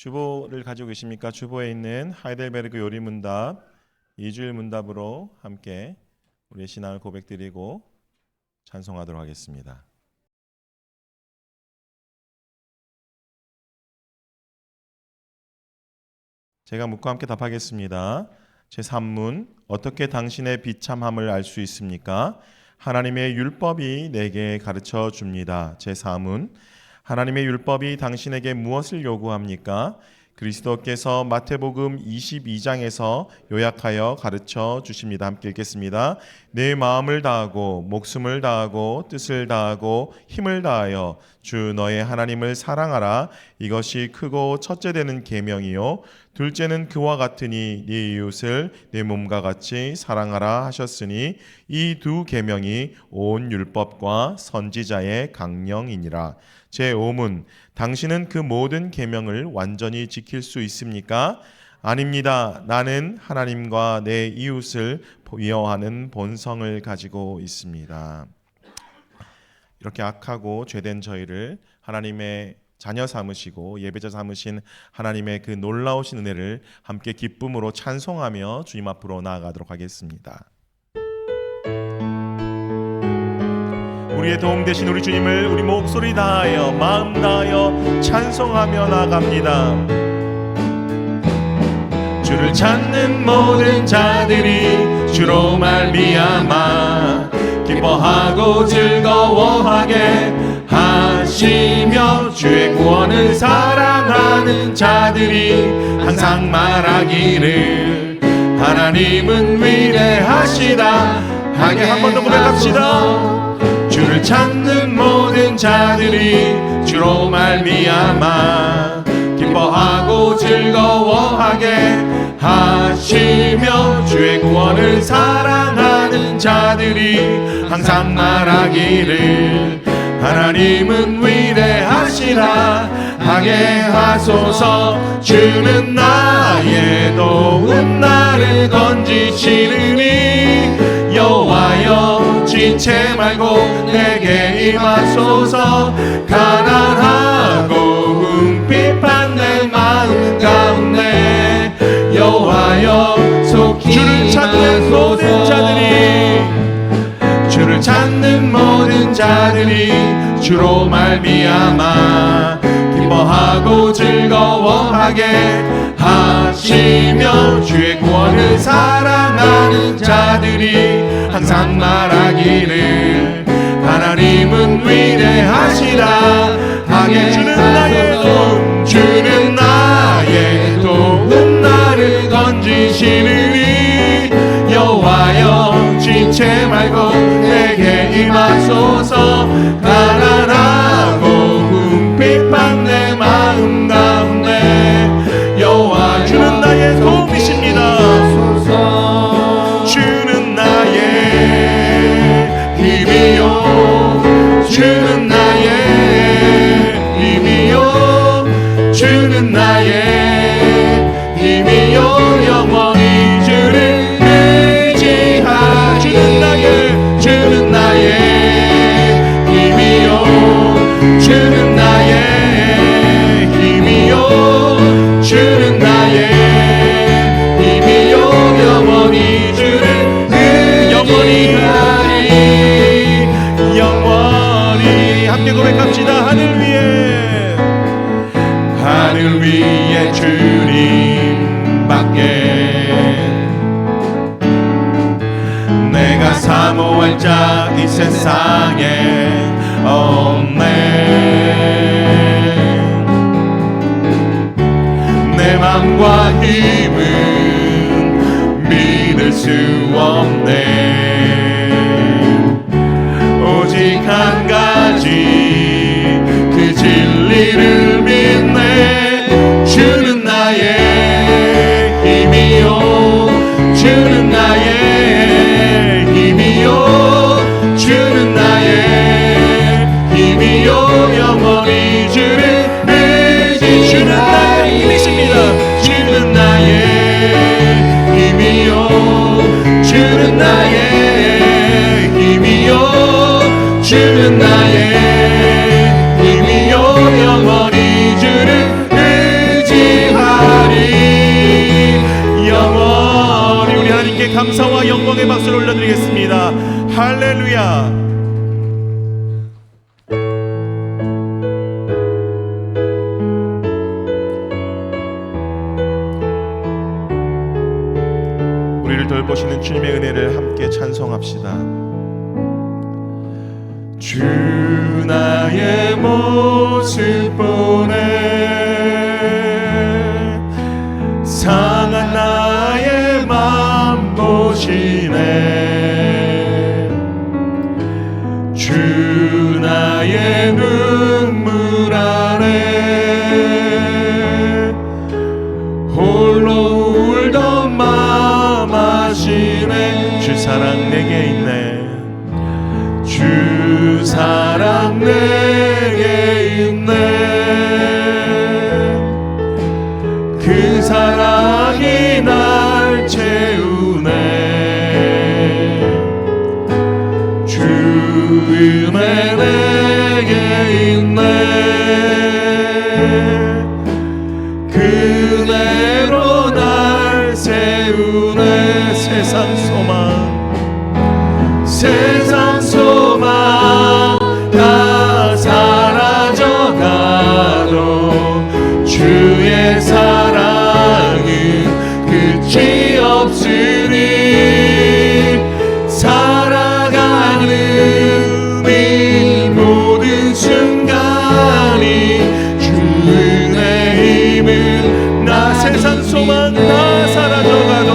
주보를 가지고 계십니까? 주보에 있는 하이델베르그 요리문답 2주일 문답으로 함께 우리의 신앙을 고백드리고 찬송하도록 하겠습니다. 제가 묻고 함께 답하겠습니다. 제3문, 어떻게 당신의 비참함을 알 수 있습니까? 하나님의 율법이 내게 가르쳐 줍니다. 제4문, 하나님의 율법이 당신에게 무엇을 요구합니까? 그리스도께서 마태복음 22장에서 요약하여 가르쳐 주십니다. 함께 읽겠습니다. 내 마음을 다하고 목숨을 다하고 뜻을 다하고 힘을 다하여 주 너의 하나님을 사랑하라. 이것이 크고 첫째 되는 계명이요 둘째는 그와 같으니 네 이웃을 내 몸과 같이 사랑하라 하셨으니 이 두 계명이 온 율법과 선지자의 강령이니라. 제5문, 당신은 그 모든 계명을 완전히 지킬 수 있습니까? 아닙니다. 나는 하나님과 내 이웃을 위하는 본성을 가지고 있습니다. 이렇게 악하고 죄된 저희를 하나님의 자녀 삼으시고 예배자 삼으신 하나님의 그 놀라우신 은혜를 함께 기쁨으로 찬송하며 주님 앞으로 나아가도록 하겠습니다. 우리의 도움 되신 우리 주님을 우리 목소리 다하여 마음 다하여 찬송하며 나아갑니다. 주를 찾는 모든 자들이 주로 말미암아 기뻐하고 즐거워하게 하시며 주의 구원을 사랑하는 자들이 항상 말하기를 하나님은 위대하시다 하게 한 번 더 고백합시다. 주를 찾는 모든 자들이 주로 말미암아 기뻐하고 즐거워하게 하시며 주의 구원을 사랑하는 자들이 항상 말하기를 하나님은 위대하시라 하게 하소서. 주는 나의 도움 나를 건지시느니 여호와여 지체 말고 내게 임하소서. 가난하고 궁핍한 내 마음 가운데 여호와여 속히 주를 찾는 모든 자들이 주를 찾는 모든 자들이 주로 말미암아 기뻐하고 즐거워하게 하시며 주의 구원을 사랑하는 자들이 항상 말하기를 하나님은 위대하시다 하게 주는 나의 도움 나를 건지시느니 여호와여 지체 말고 내게 임하소서. 가난하고 궁핍한 내 마음 가운데 여호와 주는 나의 도움이십니다. 주는 나의 힘이요 주는 나의 힘이요 주는 나의 힘이요 영원히 주를 의지하 주는 나의 힘이요 주는 나의 힘이요 주는 나의 힘이요 영원히 주를 영원히 하리 영원히 함께 고백합시다. 하늘 위에 주님밖에 내가 사모할 자 이 세상에 없네. 내 맘과 힘은 믿을 수 없네. 오직 한 가지 그 진리를 믿네. 주는 나의 힘이요 주는 나의 힘이요 주는 나의 힘이요 영원히 주를 의지 주는 나의 힘이십니다. 주는 나의 힘이요 주는 나의 힘이요 주는 나의 힘이요 영원히 주를 의지 감사와 영광의 박수를 올려드리겠습니다. 할렐루야. 우리를 돌보시는 주님의 은혜를 함께 찬송합시다. 주 나의 모습 보네, 상한 나의 맘 보시네. 주 나의 눈물 아래 홀로 울던 맘 아시네. 주 사랑 내게 있네. 주 사랑 내게 있네. 그 사랑이 날 채우네. 주 은혜 내게 있네. 그대로 날 세우네. 세상 소망, 세상 소망 다 사라져가도 주의 사랑은 끝이 없으니 살아가는 이 모든 순간이 주 은혜 힘은 나. 세상 소망 다 사라져가도,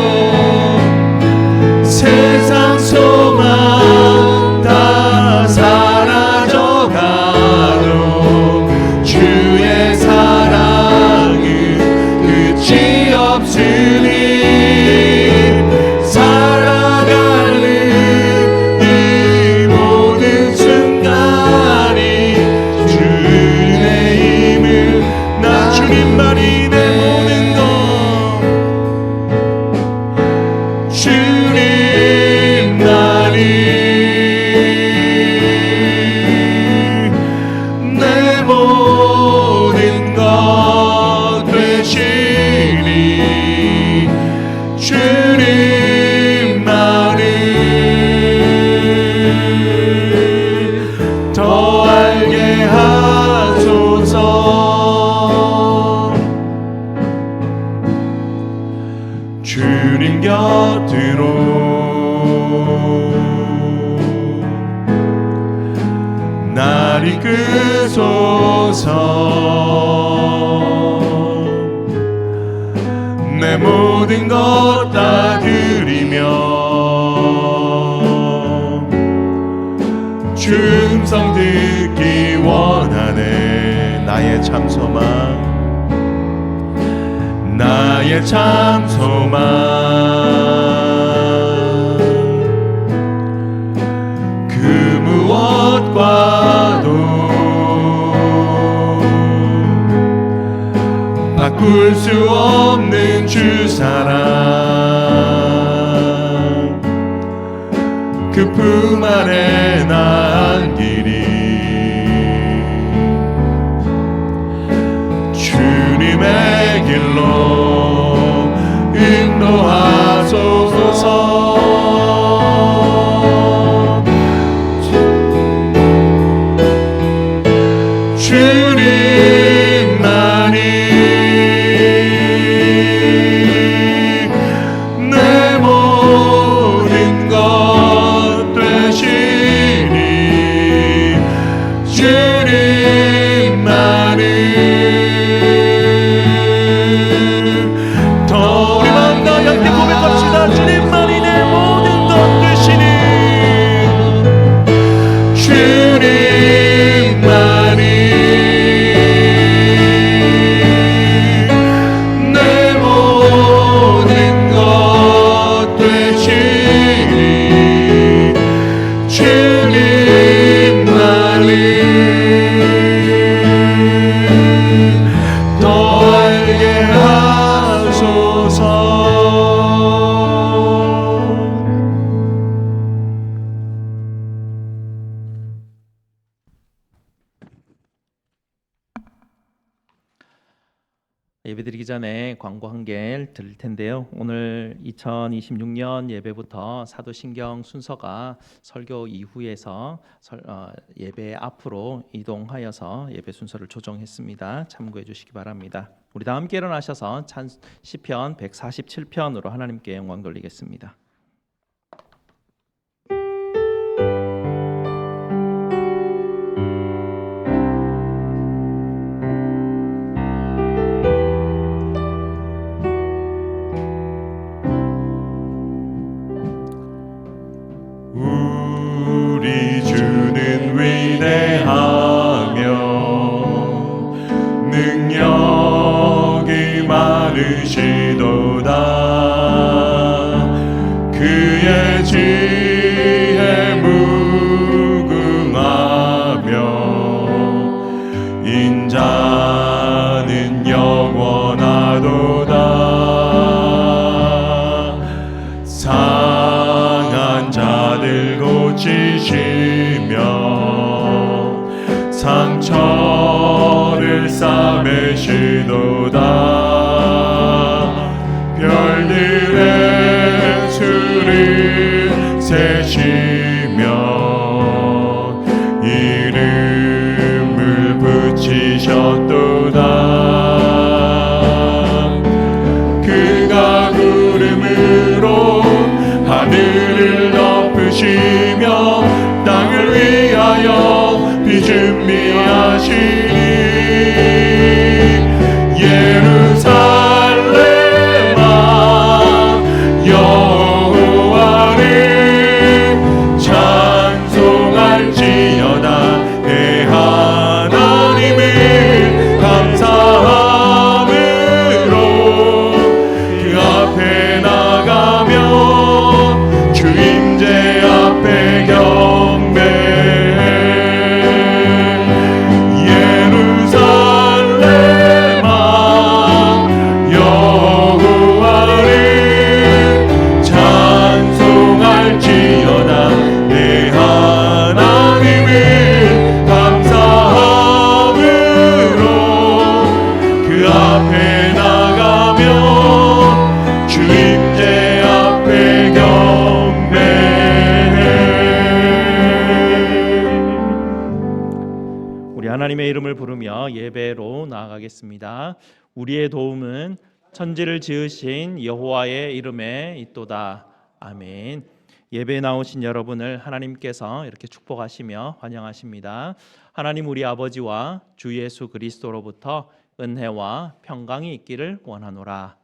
세상 소망 다 사라져가도 주의 사랑은 끝이 없으니 살아가는 이 모든 순간이 주 은혜 힘을 나. 주님만이 내 모든 것, 주님만이 내 모든 것 되시니 주님만이 더 알게 하소서. 주님 곁으로 날 이끄소서. 내 모든 것 다 드리며 주 음성 듣기 원하네. 나의 참 소망, 나의 참 소망. 그 무엇과도 바꿀 수 없는 주 사랑, 그 품 안에 나 안기리. 주님의 길로 인도하소서. 주님만이 내 모든 것 되시니 주님만이 더 우리 마음 다 함께 고백합시다. 주님만이 내 모든 것 되시니 주님만이 내 모든 것 되시니 주님만이 더 알게 하소서. 예배드리기 전에 광고 한 개 드릴 텐데요. 오늘 2026년 예배부터 사도신경 순서가 설교 이후에서 예배 앞으로 이동하여서 예배 순서를 조정했습니다. 참고해 주시기 바랍니다. 우리 다 함께 일어나셔서 시편 147편으로 하나님께 영광 돌리겠습니다. 우리 주는 위대하며 능력이 많으시도다. 그의 지혜 무궁하며 인자는 영원하도다. 상한 자들 고치시며 상처를 싸매시도다. 별들의 수를 세시며 이름을 붙이셨도다. 그가 구름으로 하늘을 덮으시며 땅을 위하여 비 준비하시니 예루살렘아 여호와를 찬송할지어다. 내 하나님을 감사함으로 그 앞에 나가며 주 임재 앞에 경배해. 예루살렘아 여호와를 찬송할지어다. 내 하나님을 감사함으로 그 앞에 나가며 주 임재 앞에 경배해. 우리 하나님의 이름을 부르며 예배로 나아가겠습니다. 우리의 도움은 천지를 지으신 여호와의 이름에 있도다. 아멘. 예배에 나오신 여러분을 하나님께서 이렇게 축복하시며 환영하십니다. 하나님 우리 아버지와 주 예수 그리스도로부터 은혜와 평강이 있기를 원하노라.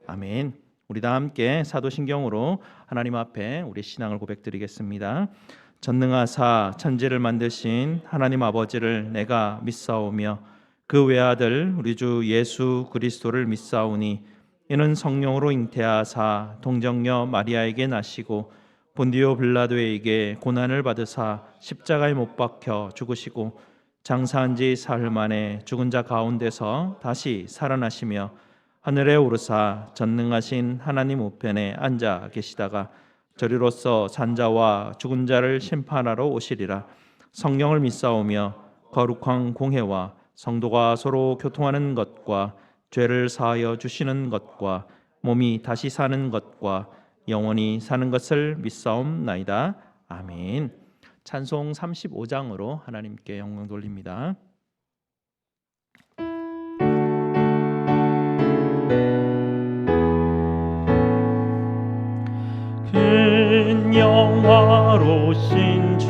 아멘. 우리 다 함께 사도신경으로 하나님 앞에 우리 신앙을 고백드리겠습니다. 전능하사 천지를 만드신 하나님 아버지를 내가 믿사오며 그 외아들 우리 주 예수 그리스도를 믿사오니 이는 성령으로 잉태하사 동정녀 마리아에게 나시고 본디오 빌라도에게 고난을 받으사 십자가에 못 박혀 죽으시고 장사한 지 사흘 만에 죽은 자 가운데서 다시 살아나시며 하늘에 오르사 전능하신 하나님 우편에 앉아 계시다가 저리로서 산자와 죽은 자를 심판하러 오시리라. 성령을 믿사오며 거룩한 공회와 성도가 서로 교통하는 것과 죄를 사하여 주시는 것과 몸이 다시 사는 것과 영원히 사는 것을 믿사옵나이다. 아멘. 찬송 35장으로 하나님께 영광 돌립니다. 큰 영화로신 주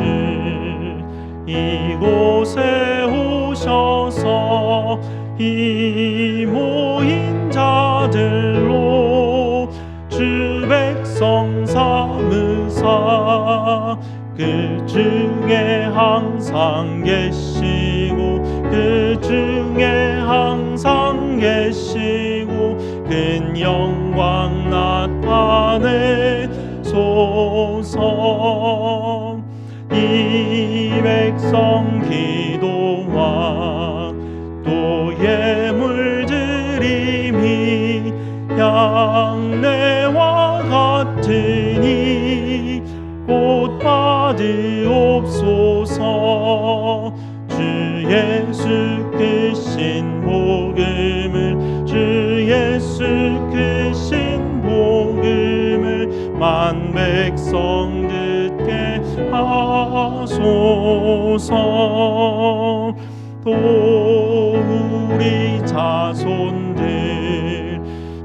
이곳에 오셔서 이 모인 자들로 주 백성 삼으사 그 중에 항상 계시고 그 중에 항상 계시고 큰 영광 나타내소서. 이 백성 기도와 또 예물 드림이 양내와 같으니 곧 받으옵소서. 주 예수 크신 복음을 주 하소서. 또 우리 자손들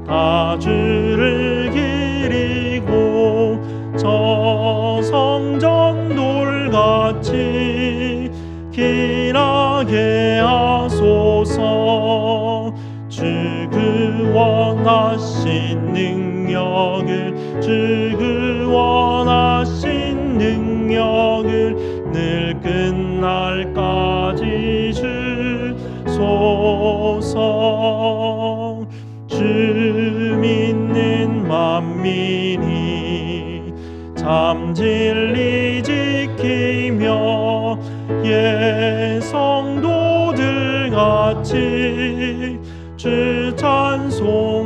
다 주를 기리고 저 성전 돌같이 길하게 하소서. 주 그 원하신 능력을 주 그 원하신 능력을 늘 끝날까지 주소서. 주 믿는 만민이 참 진리 지키며 예 성도들 같이 주 찬송하다가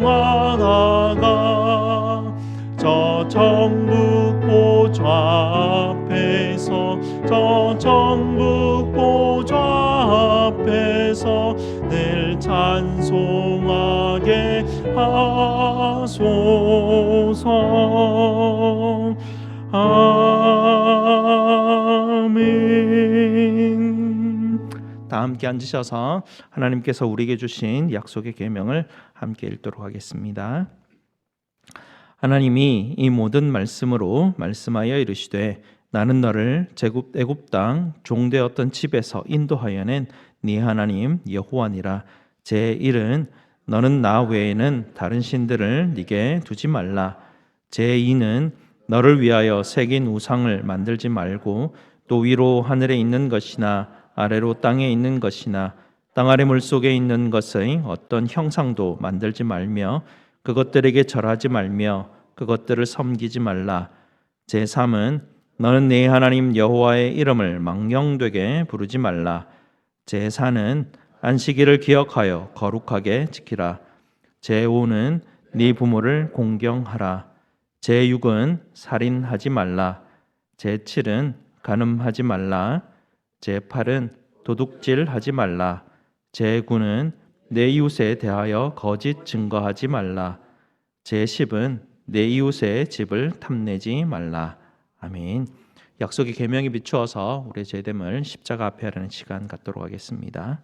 저 천국보좌 앞에서 저 천국보좌 앞에서 늘 찬송하게 하소서. 아멘. 다 함께 앉으셔서 하나님께서 우리에게 주신 약속의 계명을 함께 읽도록 하겠습니다. 하나님이 이 모든 말씀으로 말씀하여 이르시되 나는 너를 애굽 땅 종되었던 집에서 인도하여 낸 네 하나님 여호와니라. 제1은 너는 나 외에는 다른 신들을 네게 두지 말라. 제2는 너를 위하여 새긴 우상을 만들지 말고 또 위로 하늘에 있는 것이나 아래로 땅에 있는 것이나 땅 아래 물속에 있는 것의 어떤 형상도 만들지 말며 그것들에게 절하지 말며 그것들을 섬기지 말라. 제3은 너는 네 하나님 여호와의 이름을 망령되게 부르지 말라. 제4는 안식일을 기억하여 거룩하게 지키라. 제5는 네 부모를 공경하라. 제6은 살인하지 말라. 제7은 간음하지 말라. 제8은 도둑질하지 말라. 제9는 내 이웃에 대하여 거짓 증거하지 말라. 제10은 내 이웃의 집을 탐내지 말라. 아멘. 약속의 계명에 비추어서 우리의 죄됨을 십자가 앞에 하라는 시간 갖도록 하겠습니다.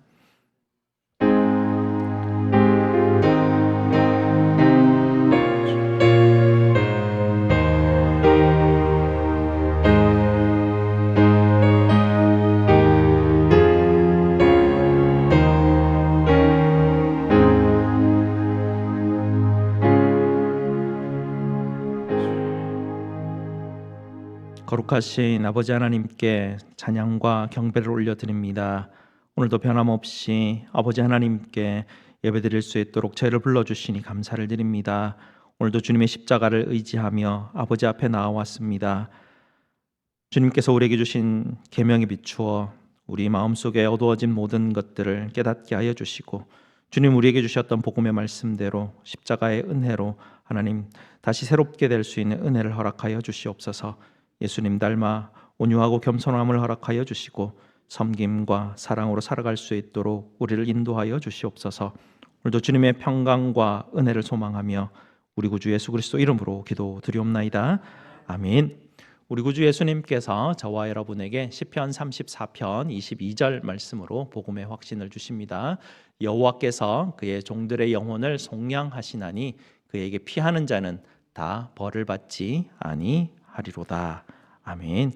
거룩하신 아버지 하나님께 찬양과 경배를 올려드립니다. 오늘도 변함없이 아버지 하나님께 예배드릴 수 있도록 저희를 불러주시니 감사를 드립니다. 오늘도 주님의 십자가를 의지하며 아버지 앞에 나와왔습니다. 주님께서 우리에게 주신 계명에 비추어 우리 마음속에 어두워진 모든 것들을 깨닫게 하여 주시고 주님 우리에게 주셨던 복음의 말씀대로 십자가의 은혜로 하나님 다시 새롭게 될 수 있는 은혜를 허락하여 주시옵소서. 예수님 닮아 온유하고 겸손함을 허락하여 주시고 섬김과 사랑으로 살아갈 수 있도록 우리를 인도하여 주시옵소서. 오늘도 주님의 평강과 은혜를 소망하며 우리 구주 예수 그리스도 이름으로 기도드리옵나이다. 아멘. 우리 구주 예수님께서 저와 여러분에게 시편 34편 22절 말씀으로 복음의 확신을 주십니다. 여호와께서 그의 종들의 영혼을 속량하시나니 그에게 피하는 자는 다 벌을 받지 아니하리로다. 아멘.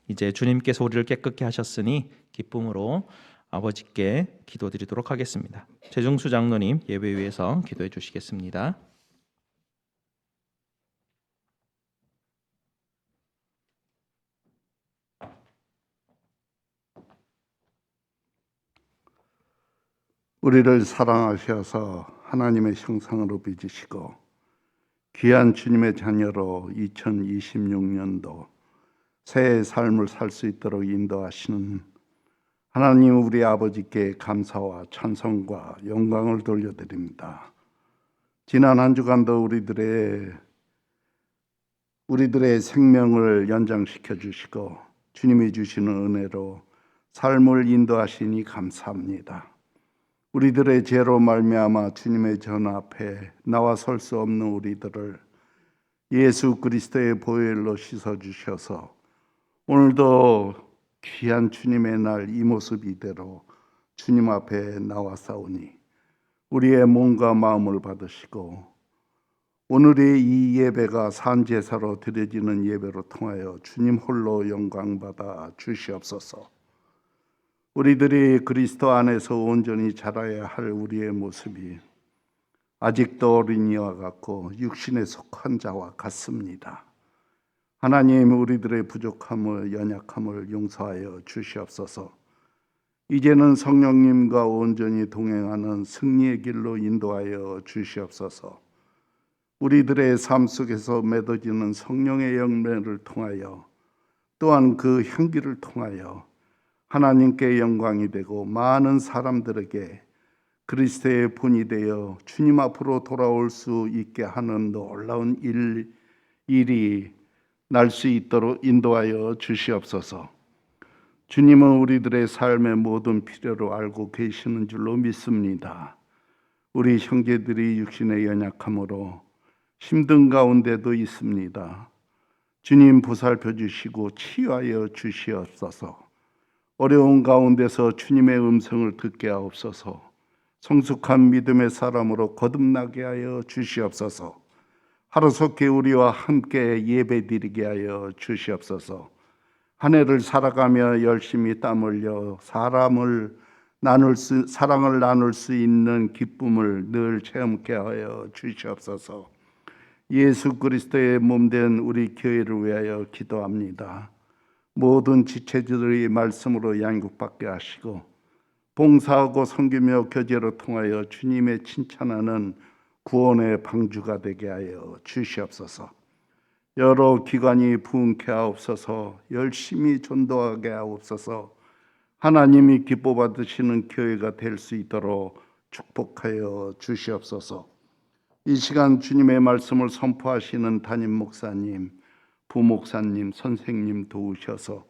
이제 주님께서 우리를 깨끗게 하셨으니 기쁨으로 아버지께 기도드리도록 하겠습니다. 최중수 장로님 예배 위에서 기도해 주시겠습니다. 우리를 사랑하셔서 하나님의 형상으로 빚으시고 귀한 주님의 자녀로 2026년도 새해 삶을 살 수 있도록 인도하시는 하나님 우리 아버지께 감사와 찬송과 영광을 돌려드립니다. 지난 한 주간도 우리들의 생명을 연장시켜 주시고 주님이 주시는 은혜로 삶을 인도하시니 감사합니다. 우리들의 죄로 말미암아 주님의 전 앞에 나와 설 수 없는 우리들을 예수 그리스도의 보혈로 씻어 주셔서 오늘도 귀한 주님의 날 이 모습 이대로 주님 앞에 나와사오니 우리의 몸과 마음을 받으시고 오늘의 이 예배가 산제사로 드려지는 예배로 통하여 주님 홀로 영광받아 주시옵소서. 우리들이 그리스도 안에서 온전히 자라야 할 우리의 모습이 아직도 어린이와 같고 육신에 속한 자와 같습니다. 하나님, 우리들의 부족함을 연약함을 용서하여 주시옵소서. 이제는 성령님과 온전히 동행하는 승리의 길로 인도하여 주시옵소서. 우리들의 삶 속에서 맺어지는 성령의 열매를 통하여 또한 그 향기를 통하여 하나님께 영광이 되고 많은 사람들에게 그리스도의 본이 되어 주님 앞으로 돌아올 수 있게 하는 놀라운 일이 날 수 있도록 인도하여 주시옵소서. 주님은 우리들의 삶의 모든 필요를 알고 계시는 줄로 믿습니다. 우리 형제들이 육신의 연약함으로 힘든 가운데도 있습니다. 주님 보살펴 주시고 치유하여 주시옵소서. 어려운 가운데서 주님의 음성을 듣게 하옵소서. 성숙한 믿음의 사람으로 거듭나게 하여 주시옵소서. 하루속히 우리와 함께 예배드리게 하여 주시옵소서. 한 해를 살아가며 열심히 땀 흘려 사랑을 나눌 수 있는 기쁨을 늘 체험케 하여 주시옵소서. 예수 그리스도의 몸된 우리 교회를 위하여 기도합니다. 모든 지체들의 말씀으로 양육받게 하시고 봉사하고 섬기며 교제로 통하여 주님의 칭찬하는 구원의 방주가 되게 하여 주시옵소서. 여러 기관이 부흥케 하옵소서. 열심히 전도하게 하옵소서. 하나님이 기뻐 받으시는 교회가 될 수 있도록 축복하여 주시옵소서. 이 시간 주님의 말씀을 선포하시는 담임 목사님, 부목사님, 선생님 도우셔서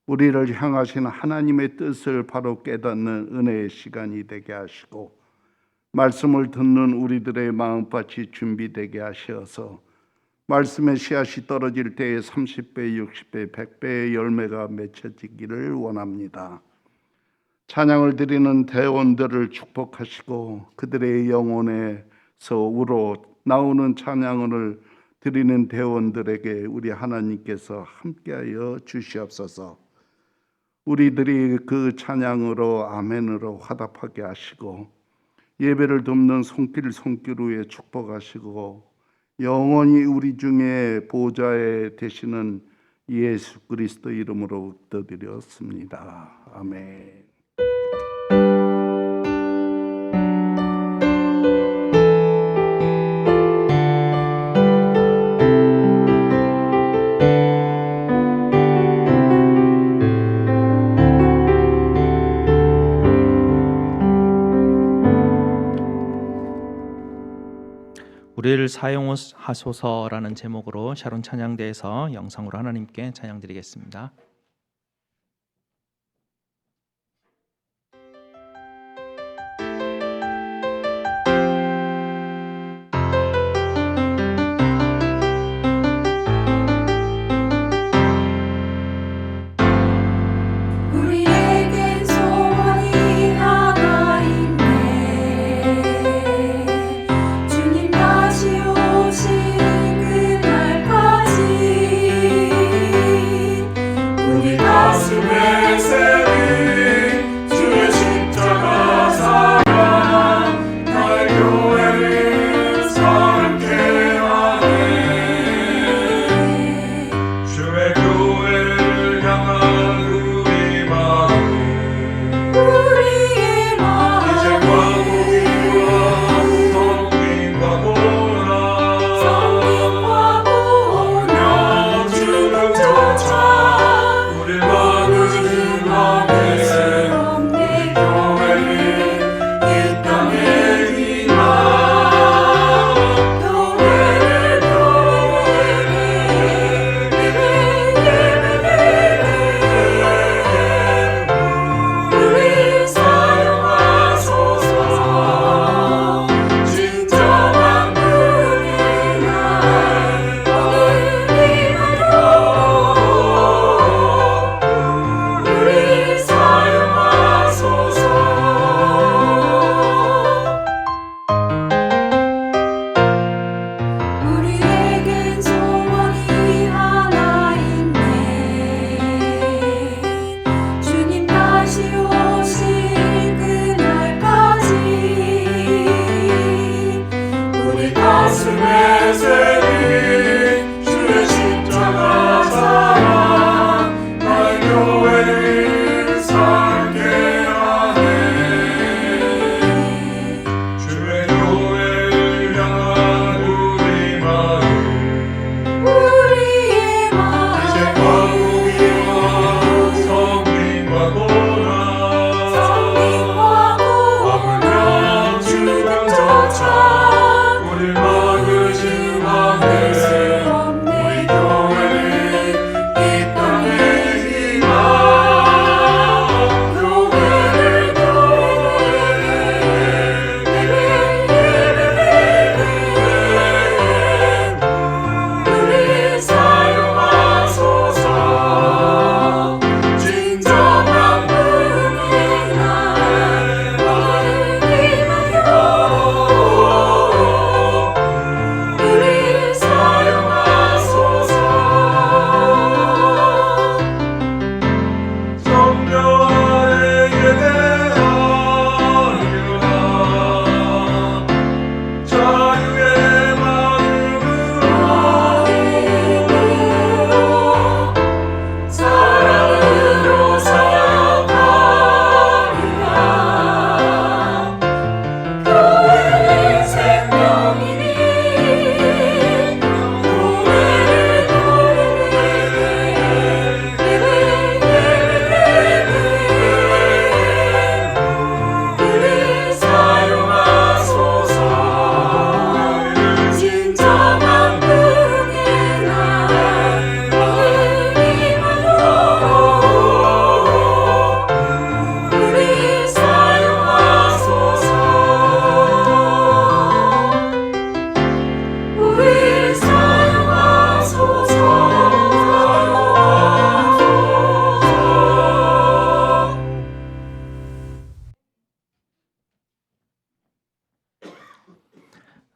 우리를 향하시는 하나님의 뜻을 바로 깨닫는 은혜의 시간이 되게 하시고 말씀을 듣는 우리들의 마음밭이 준비되게 하셔서 말씀의 씨앗이 떨어질 때에 30배, 60배, 100배의 열매가 맺혀지기를 원합니다. 찬양을 드리는 대원들을 축복하시고 그들의 영혼에서 우러 나오는 찬양을 드리는 대원들에게 우리 하나님께서 함께하여 주시옵소서. 우리들이 그 찬양으로 아멘으로 화답하게 하시고 예배를 돕는 손길 위에 축복하시고 영원히 우리 중에 보좌에 되시는 예수 그리스도 이름으로 기도드렸습니다. 아멘. 우리를 사용하소서라는 제목으로 샤론 찬양대에서 영상으로 하나님께 찬양드리겠습니다. 우리에겐 소원이 하나 있네. 주님 다시 오시는 그날까지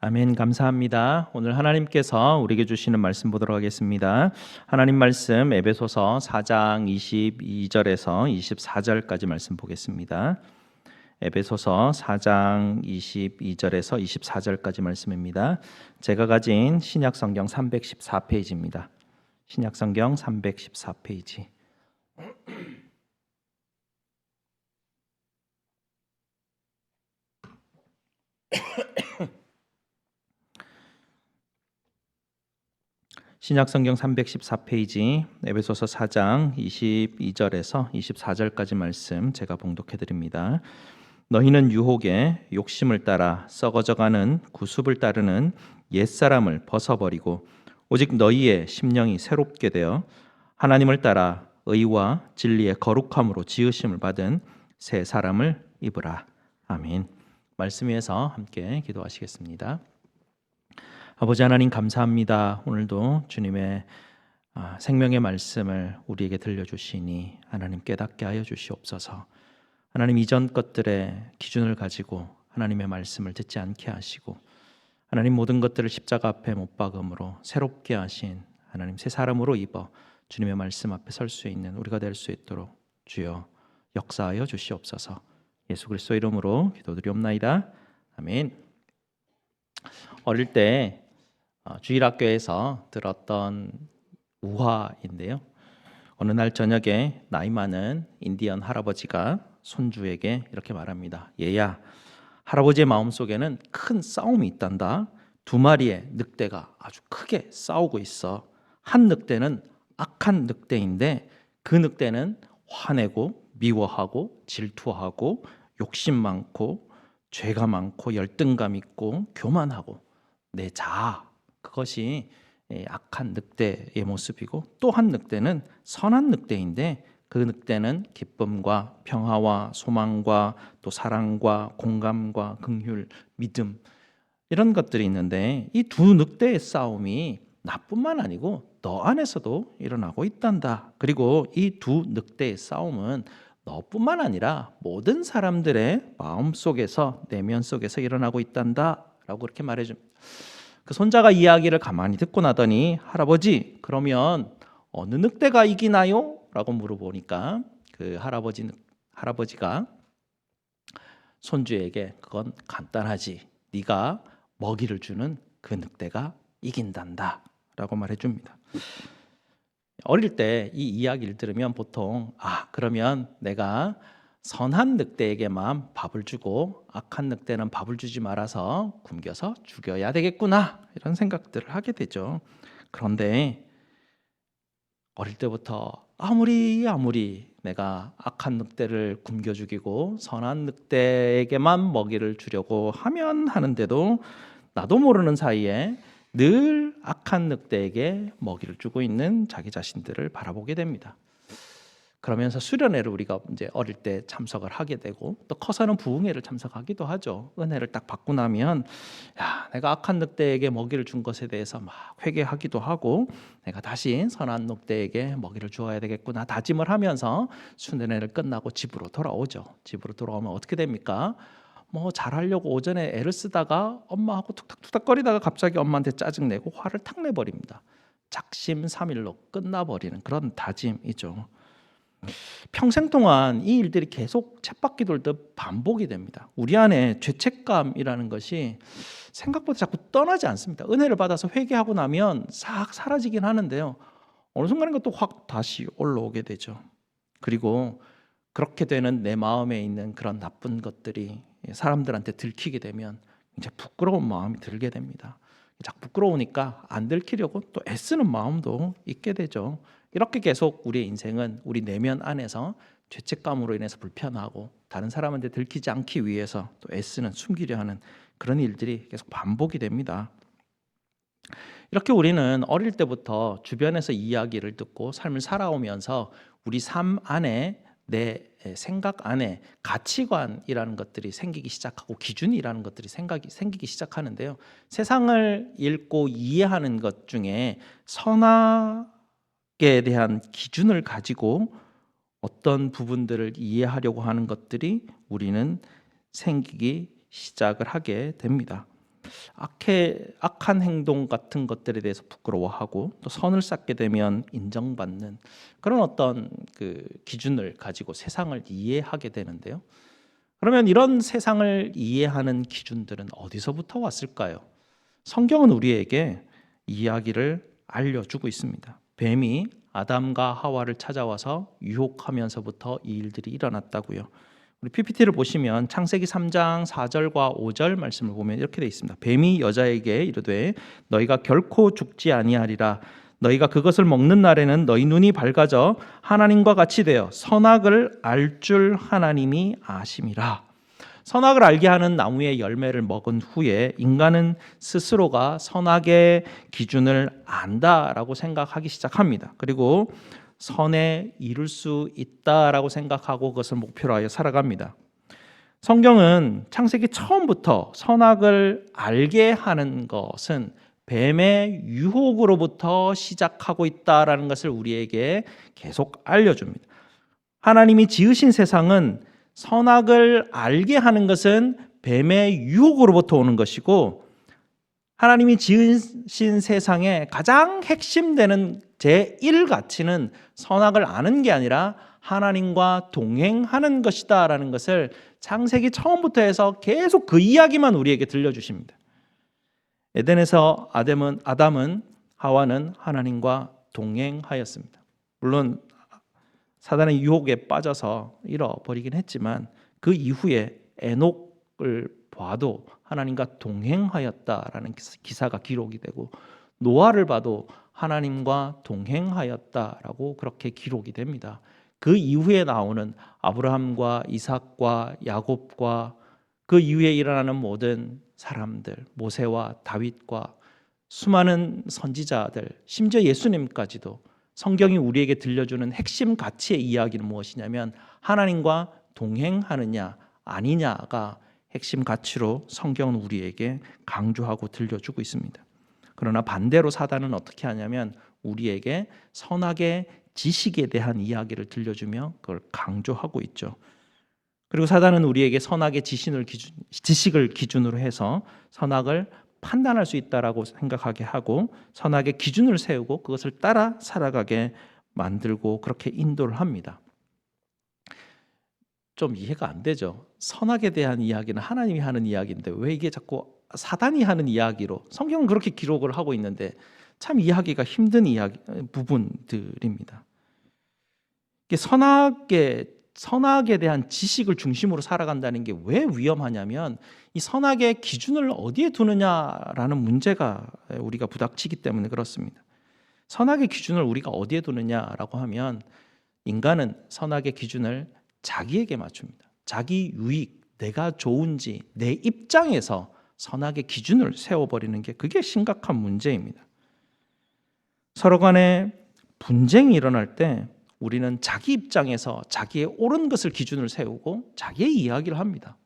아멘. 감사합니다. 오늘 하나님께서 우리에게 주시는 말씀 보도록 하겠습니다. 하나님 말씀 에베소서 4장 22절에서 24절까지 말씀 보겠습니다. 에베소서 4장 22절에서 24절까지 말씀입니다. 제가 가진 신약 성경 314페이지입니다. 신약 성경 314페이지. 신약성경 314페이지 에베소서 4장 22절에서 24절까지 말씀 제가 봉독해 드립니다. 너희는 유혹에 욕심을 따라 썩어져가는 구습을 따르는 옛사람을 벗어버리고 오직 너희의 심령이 새롭게 되어 하나님을 따라 의와 진리의 거룩함으로 지으심을 받은 새 사람을 입으라. 아멘. 말씀 위에서 함께 기도하시겠습니다. 아버지 하나님 감사합니다. 오늘도 주님의 생명의 말씀을 우리에게 들려주시니 하나님 깨닫게 하여 주시옵소서. 하나님 이전 것들의 기준을 가지고 하나님의 말씀을 듣지 않게 하시고 하나님 모든 것들을 십자가 앞에 못 박음으로 새롭게 하신 하나님 새 사람으로 입어 주님의 말씀 앞에 설 수 있는 우리가 될 수 있도록 주여 역사하여 주시옵소서. 예수 그리스도 이름으로 기도드리옵나이다. 아멘. 어릴 때 주일학교에서 들었던 우화인데요. 어느 날 저녁에 나이 많은 인디언 할아버지가 손주에게 이렇게 말합니다. 얘야, 할아버지의 마음속에는 큰 싸움이 있단다. 두 마리의 늑대가 아주 크게 싸우고 있어. 한 늑대는 악한 늑대인데 그 늑대는 화내고 미워하고 질투하고 욕심 많고 죄가 많고 열등감 있고 교만하고 내 자아, 그것이 악한 늑대의 모습이고 또 한 늑대는 선한 늑대인데 그 늑대는 기쁨과 평화와 소망과 또 사랑과 공감과 긍휼, 믿음 이런 것들이 있는데 이 두 늑대의 싸움이 나뿐만 아니고 너 안에서도 일어나고 있단다. 그리고 이 두 늑대의 싸움은 너뿐만 아니라 모든 사람들의 마음속에서 내면 속에서 일어나고 있단다 라고 그렇게 말해줍니다. 그 손자가 이야기를 가만히 듣고 나더니 할아버지 그러면 어느 늑대가 이기나요? 라고 물어보니까 그 할아버지가 손주에게 그건 간단하지. 네가 먹이를 주는 그 늑대가 이긴단다 라고 말해줍니다. 어릴 때 이 이야기를 들으면 보통 그러면 내가 선한 늑대에게만 밥을 주고 악한 늑대는 밥을 주지 말아서 굶겨서 죽여야 되겠구나 이런 생각들을 하게 되죠. 그런데 어릴 때부터 아무리 내가 악한 늑대를 굶겨 죽이고 선한 늑대에게만 먹이를 주려고 하는데도 나도 모르는 사이에 늘 악한 늑대에게 먹이를 주고 있는 자기 자신들을 바라보게 됩니다. 그러면서 수련회를 우리가 이제 어릴 때 참석을 하게 되고 또 커서는 부흥회를 참석하기도 하죠. 은혜를 딱 받고 나면 내가 악한 늑대에게 먹이를 준 것에 대해서 막 회개하기도 하고 내가 다시 선한 늑대에게 먹이를 주어야 되겠구나 다짐을 하면서 수련회를 끝나고 집으로 돌아오죠. 집으로 돌아오면 어떻게 됩니까? 잘하려고 오전에 애를 쓰다가 엄마하고 툭탁툭탁거리다가 갑자기 엄마한테 짜증내고 화를 탁 내버립니다. 작심삼일로 끝나버리는 그런 다짐이죠. 평생 동안 이 일들이 계속 쳇바퀴 돌듯 반복이 됩니다. 우리 안에 죄책감이라는 것이 생각보다 자꾸 떠나지 않습니다. 은혜를 받아서 회개하고 나면 싹 사라지긴 하는데요. 어느 순간인가 또 확 다시 올라오게 되죠. 그리고 그렇게 되는 내 마음에 있는 그런 나쁜 것들이 사람들한테 들키게 되면 이제 부끄러운 마음이 들게 됩니다. 자꾸 부끄러우니까 안 들키려고 또 애쓰는 마음도 있게 되죠. 이렇게 계속 우리의 인생은 우리 내면 안에서 죄책감으로 인해서 불편하고 다른 사람한테 들키지 않기 위해서 또 애쓰는 숨기려 하는 그런 일들이 계속 반복이 됩니다. 이렇게 우리는 어릴 때부터 주변에서 이야기를 듣고 삶을 살아오면서 우리 삶 안에 내 생각 안에 가치관이라는 것들이 생기기 시작하고 기준이라는 것들이 생기기 시작하는데요. 세상을 읽고 이해하는 것 중에 선악에 대한 기준을 가지고 어떤 부분들을 이해하려고 하는 것들이 우리는 생기기 시작을 하게 됩니다. 악한 행동 같은 것들에 대해서 부끄러워하고 또 선을 쌓게 되면 인정받는 그런 어떤 그 기준을 가지고 세상을 이해하게 되는데요. 그러면 이런 세상을 이해하는 기준들은 어디서부터 왔을까요? 성경은 우리에게 이야기를 알려주고 있습니다. 뱀이 아담과 하와를 찾아와서 유혹하면서부터 이 일들이 일어났다고요. 우리 PPT를 보시면 창세기 3장 4절과 5절 말씀을 보면 이렇게 되어 있습니다. 뱀이 여자에게 이르되 너희가 결코 죽지 아니하리라. 너희가 그것을 먹는 날에는 너희 눈이 밝아져 하나님과 같이 되어 선악을 알 줄 하나님이 아심이라. 선악을 알게 하는 나무의 열매를 먹은 후에 인간은 스스로가 선악의 기준을 안다라고 생각하기 시작합니다. 그리고 선에 이룰 수 있다라고 생각하고 그것을 목표로 하여 살아갑니다. 성경은 창세기 처음부터 선악을 알게 하는 것은 뱀의 유혹으로부터 시작하고 있다라는 것을 우리에게 계속 알려줍니다. 하나님이 지으신 세상은 선악을 알게 하는 것은 뱀의 유혹으로부터 오는 것이고, 하나님이 지으신 세상의 가장 핵심되는 제1가치는 선악을 아는 게 아니라 하나님과 동행하는 것이다 라는 것을 창세기 처음부터 해서 계속 그 이야기만 우리에게 들려주십니다. 에덴에서 아담은 하와는 하나님과 동행하였습니다. 물론 사단의 유혹에 빠져서 잃어버리긴 했지만 그 이후에 에녹을 봐도 하나님과 동행하였다라는 기사가 기록이 되고, 노아를 봐도 하나님과 동행하였다라고 그렇게 기록이 됩니다. 그 이후에 나오는 아브라함과 이삭과 야곱과 그 이후에 일어나는 모든 사람들, 모세와 다윗과 수많은 선지자들, 심지어 예수님까지도 성경이 우리에게 들려주는 핵심 가치의 이야기는 무엇이냐면 하나님과 동행하느냐 아니냐가 핵심 가치로 성경은 우리에게 강조하고 들려주고 있습니다. 그러나 반대로 사단은 어떻게 하냐면 우리에게 선악의 지식에 대한 이야기를 들려주며 그걸 강조하고 있죠. 그리고 사단은 우리에게 선악의 지식을 기준으로 해서 선악을 판단할 수 있다라고 생각하게 하고 선악의 기준을 세우고 그것을 따라 살아가게 만들고 그렇게 인도를 합니다. 좀 이해가 안 되죠. 선악에 대한 이야기는 하나님이 하는 이야기인데 왜 이게 자꾸 사단이 하는 이야기로, 성경은 그렇게 기록을 하고 있는데 참 이해하기가 힘든 부분들입니다. 선악에 대한 지식을 중심으로 살아간다는 게 왜 위험하냐면 이 선악의 기준을 어디에 두느냐라는 문제가 우리가 부닥치기 때문에 그렇습니다. 선악의 기준을 우리가 어디에 두느냐라고 하면 인간은 선악의 기준을 자기에게 맞춥니다. 자기 유익, 내가 좋은지 내 입장에서 선악의 기준을 세워버리는 게 그게 심각한 문제입니다. 서로 간에 분쟁이 일어날 때 우리는 자기 입장에서 자기의 옳은 것을 기준을 세우고 자기의 이야기를 합니다.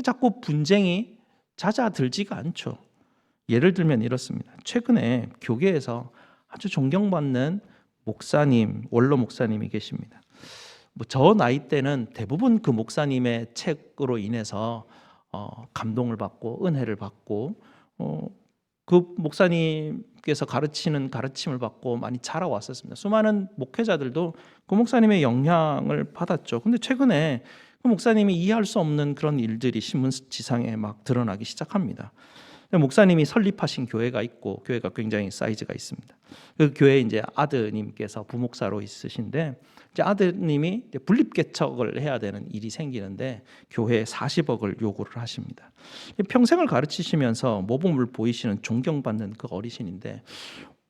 자꾸 분쟁이 잦아들지가 않죠. 예를 들면 이렇습니다. 최근에 교계에서 아주 존경받는 목사님, 원로 목사님이 계십니다. 저 나이 때는 대부분 그 목사님의 책으로 인해서 감동을 받고 은혜를 받고 그 목사님께서 가르치는 가르침을 받고 많이 자라왔었습니다. 수많은 목회자들도 그 목사님의 영향을 받았죠. 근데 최근에 그 목사님이 이해할 수 없는 그런 일들이 신문지상에 막 드러나기 시작합니다. 목사님이 설립하신 교회가 있고 교회가 굉장히 사이즈가 있습니다. 그 교회에 이제 아드님께서 부목사로 있으신데 이제 아드님이 이제 분립개척을 해야 되는 일이 생기는데 교회에 40억을 요구를 하십니다. 평생을 가르치시면서 모범을 보이시는 존경받는 그 어르신인데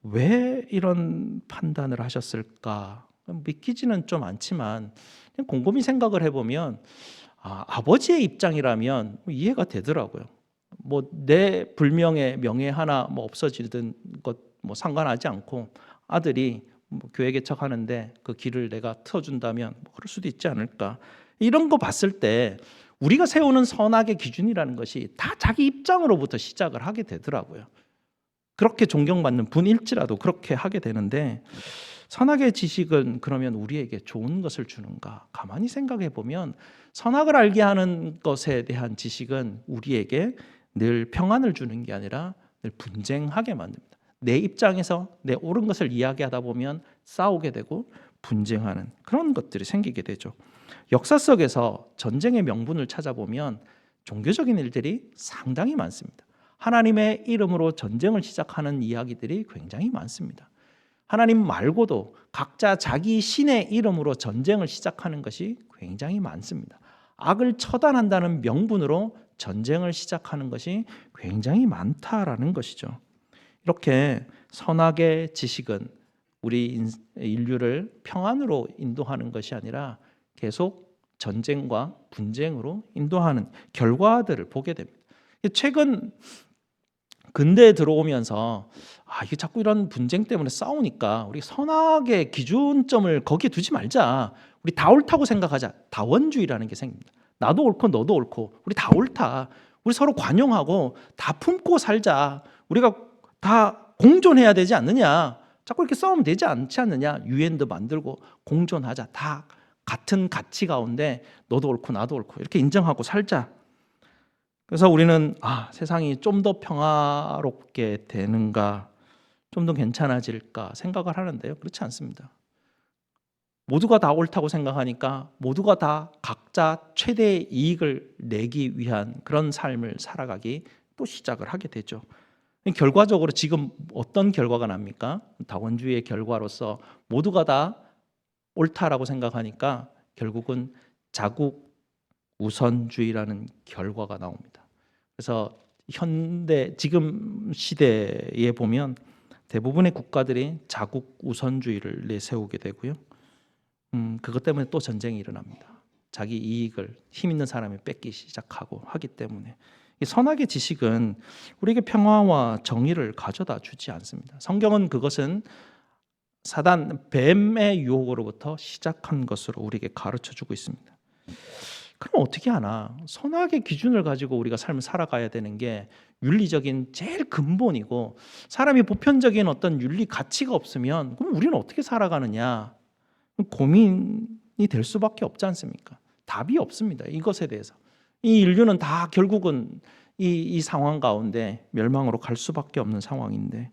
왜 이런 판단을 하셨을까? 믿기지는 좀 않지만 그냥 곰곰이 생각을 해보면 아버지의 입장이라면 이해가 되더라고요. 뭐 내 불명의 명예 하나 뭐 없어지든 것 뭐 상관하지 않고 아들이 뭐 교회 개척하는데 그 길을 내가 틀어준다면 뭐 그럴 수도 있지 않을까. 이런 거 봤을 때 우리가 세우는 선악의 기준이라는 것이 다 자기 입장으로부터 시작을 하게 되더라고요. 그렇게 존경받는 분일지라도 그렇게 하게 되는데 선악의 지식은 그러면 우리에게 좋은 것을 주는가? 가만히 생각해 보면 선악을 알게 하는 것에 대한 지식은 우리에게 늘 평안을 주는 게 아니라 늘 분쟁하게 만듭니다. 내 입장에서 내 옳은 것을 이야기하다 보면 싸우게 되고 분쟁하는 그런 것들이 생기게 되죠. 역사 속에서 전쟁의 명분을 찾아보면 종교적인 일들이 상당히 많습니다. 하나님의 이름으로 전쟁을 시작하는 이야기들이 굉장히 많습니다. 하나님 말고도 각자 자기 신의 이름으로 전쟁을 시작하는 것이 굉장히 많습니다. 악을 처단한다는 명분으로 전쟁을 시작하는 것이 굉장히 많다라는 것이죠. 이렇게 선악의 지식은 우리 인류를 평안으로 인도하는 것이 아니라 계속 전쟁과 분쟁으로 인도하는 결과들을 보게 됩니다. 최근 근대에 들어오면서 이게 자꾸 이런 분쟁 때문에 싸우니까 우리 선악의 기준점을 거기에 두지 말자. 우리 다 옳다고 생각하자. 다원주의라는 게 생깁니다. 나도 옳고 너도 옳고 우리 다 옳다. 우리 서로 관용하고 다 품고 살자. 우리가 다 공존해야 되지 않느냐. 자꾸 이렇게 싸우면 되지 않지 않느냐. 유엔도 만들고 공존하자. 다 같은 가치 가운데 너도 옳고 나도 옳고 이렇게 인정하고 살자. 그래서 우리는 세상이 좀 더 평화롭게 되는가, 좀 더 괜찮아질까 생각을 하는데요. 그렇지 않습니다. 모두가 다 옳다고 생각하니까 모두가 다 각자 최대의 이익을 내기 위한 그런 삶을 살아가기 또 시작을 하게 되죠. 결과적으로 지금 어떤 결과가 납니까? 다원주의의 결과로서 모두가 다 옳다라고 생각하니까 결국은 자국 우선주의라는 결과가 나옵니다. 그래서 현대 지금 시대에 보면 대부분의 국가들이 자국 우선주의를 내세우게 되고요. 그것 때문에 또 전쟁이 일어납니다. 자기 이익을 힘 있는 사람이 뺏기 시작하고 하기 때문에 이 선악의 지식은 우리에게 평화와 정의를 가져다 주지 않습니다. 성경은 그것은 사단 뱀의 유혹으로부터 시작한 것으로 우리에게 가르쳐주고 있습니다. 그럼 어떻게 하나? 선악의 기준을 가지고 우리가 삶을 살아가야 되는 게 윤리적인 제일 근본이고 사람이 보편적인 어떤 윤리 가치가 없으면 그럼 우리는 어떻게 살아가느냐? 고민이 될 수밖에 없지 않습니까? 답이 없습니다. 이것에 대해서. 이 인류는 다 결국은 이 상황 가운데 멸망으로 갈 수밖에 없는 상황인데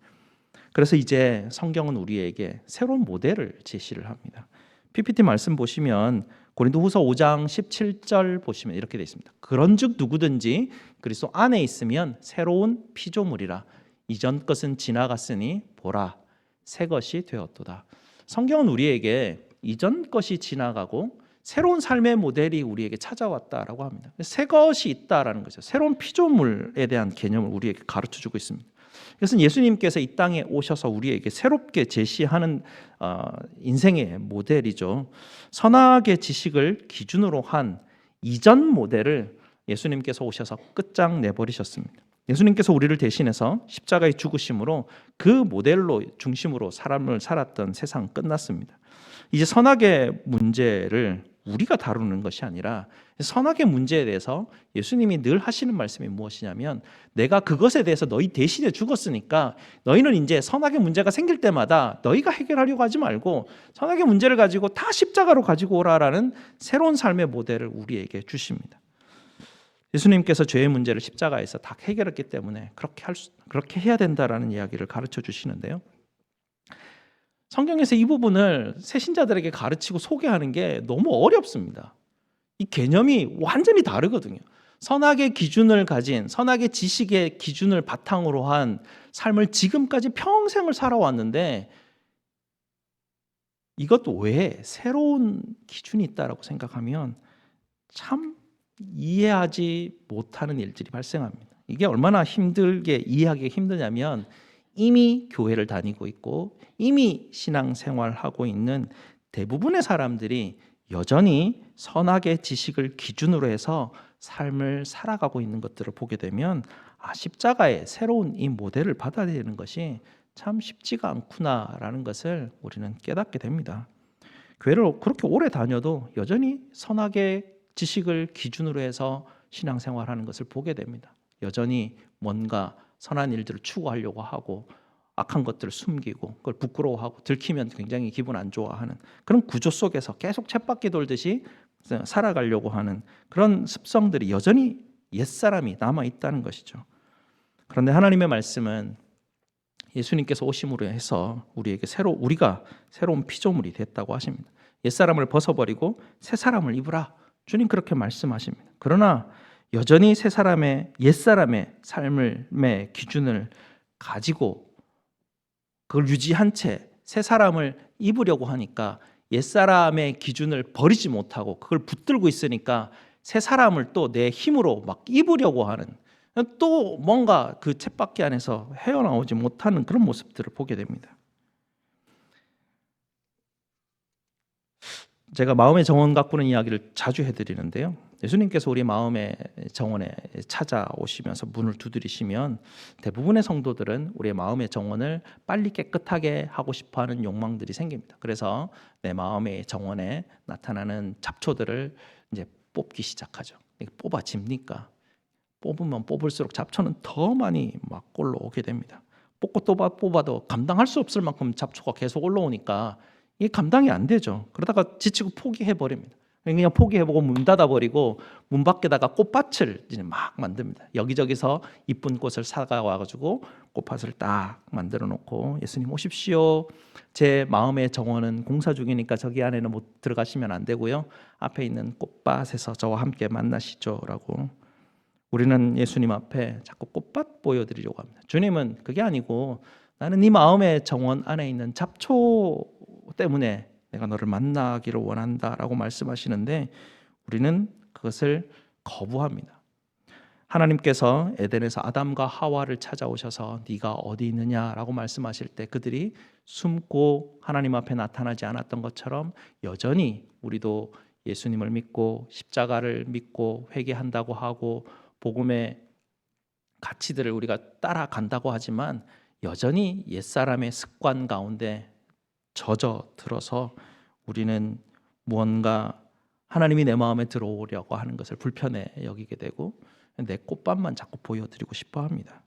그래서 이제 성경은 우리에게 새로운 모델을 제시를 합니다. PPT 말씀 보시면 고린도후서 5장 17절 보시면 이렇게 되어 있습니다. 그런즉 누구든지 그리스도 안에 있으면 새로운 피조물이라 이전 것은 지나갔으니 보라 새 것이 되었도다. 성경은 우리에게 이전 것이 지나가고 새로운 삶의 모델이 우리에게 찾아왔다라고 합니다. 새 것이 있다라는 거죠. 새로운 피조물에 대한 개념을 우리에게 가르쳐주고 있습니다. 그래서 예수님께서 이 땅에 오셔서 우리에게 새롭게 제시하는 인생의 모델이죠. 선악의 지식을 기준으로 한 이전 모델을 예수님께서 오셔서 끝장내버리셨습니다. 예수님께서 우리를 대신해서 십자가의 죽으심으로 그 모델로 중심으로 삶을 살았던 세상 끝났습니다. 이제 선악의 문제를 우리가 다루는 것이 아니라 선악의 문제에 대해서 예수님이 늘 하시는 말씀이 무엇이냐면 내가 그것에 대해서 너희 대신에 죽었으니까 너희는 이제 선악의 문제가 생길 때마다 너희가 해결하려고 하지 말고 선악의 문제를 가지고 다 십자가로 가지고 오라라는 새로운 삶의 모델을 우리에게 주십니다. 예수님께서 죄의 문제를 십자가에서 다 해결했기 때문에 그렇게 해야 된다라는 이야기를 가르쳐 주시는데요. 성경에서 이 부분을 새신자들에게 가르치고 소개하는 게 너무 어렵습니다. 이 개념이 완전히 다르거든요. 선악의 기준을 가진 선악의 지식의 기준을 바탕으로 한 삶을 지금까지 평생을 살아왔는데 이것 외에 새로운 기준이 있다라고 생각하면 참 이해하지 못하는 일들이 발생합니다. 이게 얼마나 힘들게 이해하기 힘드냐면 이미 교회를 다니고 있고 이미 신앙생활하고 있는 대부분의 사람들이 여전히 선악의 지식을 기준으로 해서 삶을 살아가고 있는 것들을 보게 되면 십자가의 새로운 이 모델을 받아들이는 것이 참 쉽지가 않구나라는 것을 우리는 깨닫게 됩니다. 교회를 그렇게 오래 다녀도 여전히 선악의 지식을 기준으로 해서 신앙생활하는 것을 보게 됩니다. 여전히 뭔가 선한 일들을 추구하려고 하고 악한 것들을 숨기고 그걸 부끄러워하고 들키면 굉장히 기분 안 좋아하는 그런 구조 속에서 계속 쳇바퀴 돌듯이 살아가려고 하는 그런 습성들이 여전히 옛사람이 남아있다는 것이죠. 그런데 하나님의 말씀은 예수님께서 오심으로 해서 우리가 새로운 피조물이 됐다고 하십니다. 옛사람을 벗어버리고 새 사람을 입으라. 주님 그렇게 말씀하십니다. 그러나 여전히 옛사람의 삶의 기준을 가지고 그걸 유지한 채 새 사람을 입으려고 하니까 옛사람의 기준을 버리지 못하고 그걸 붙들고 있으니까 새 사람을 또 내 힘으로 막 입으려고 하는, 또 뭔가 그 쳇바퀴 안에서 헤어나오지 못하는 그런 모습들을 보게 됩니다. 제가 마음의 정원 가꾸는 이야기를 자주 해드리는데요. 예수님께서 우리 마음의 정원에 찾아오시면서 문을 두드리시면 대부분의 성도들은 우리의 마음의 정원을 빨리 깨끗하게 하고 싶어하는 욕망들이 생깁니다. 그래서 내 마음의 정원에 나타나는 잡초들을 이제 뽑기 시작하죠. 뽑아집니까? 뽑으면 뽑을수록 잡초는 더 많이 막 올라오게 됩니다. 뽑고 또 뽑아도 감당할 수 없을 만큼 잡초가 계속 올라오니까 이게 감당이 안 되죠. 그러다가 지치고 포기해버립니다. 그냥 포기해보고 문 닫아버리고 문 밖에다가 꽃밭을 이제 막 만듭니다. 여기저기서 이쁜 꽃을 사가와가지고 꽃밭을 딱 만들어 놓고 예수님 오십시오. 제 마음의 정원은 공사 중이니까 저기 안에는 못 들어가시면 안 되고요. 앞에 있는 꽃밭에서 저와 함께 만나시죠 라고 우리는 예수님 앞에 자꾸 꽃밭 보여드리려고 합니다. 주님은 그게 아니고 나는 네 마음의 정원 안에 있는 잡초 때문에 내가 너를 만나기를 원한다라고 말씀하시는데 우리는 그것을 거부합니다. 하나님께서 에덴에서 아담과 하와를 찾아오셔서 네가 어디 있느냐라고 말씀하실 때 그들이 숨고 하나님 앞에 나타나지 않았던 것처럼 여전히 우리도 예수님을 믿고 십자가를 믿고 회개한다고 하고 복음의 가치들을 우리가 따라간다고 하지만 여전히 옛사람의 습관 가운데 젖어들어서 우리는 무언가 하나님이 내 마음에 들어오려고 하는 것을 불편해 여기게 되고 내 꽃밭만 자꾸 보여드리고 싶어 합니다.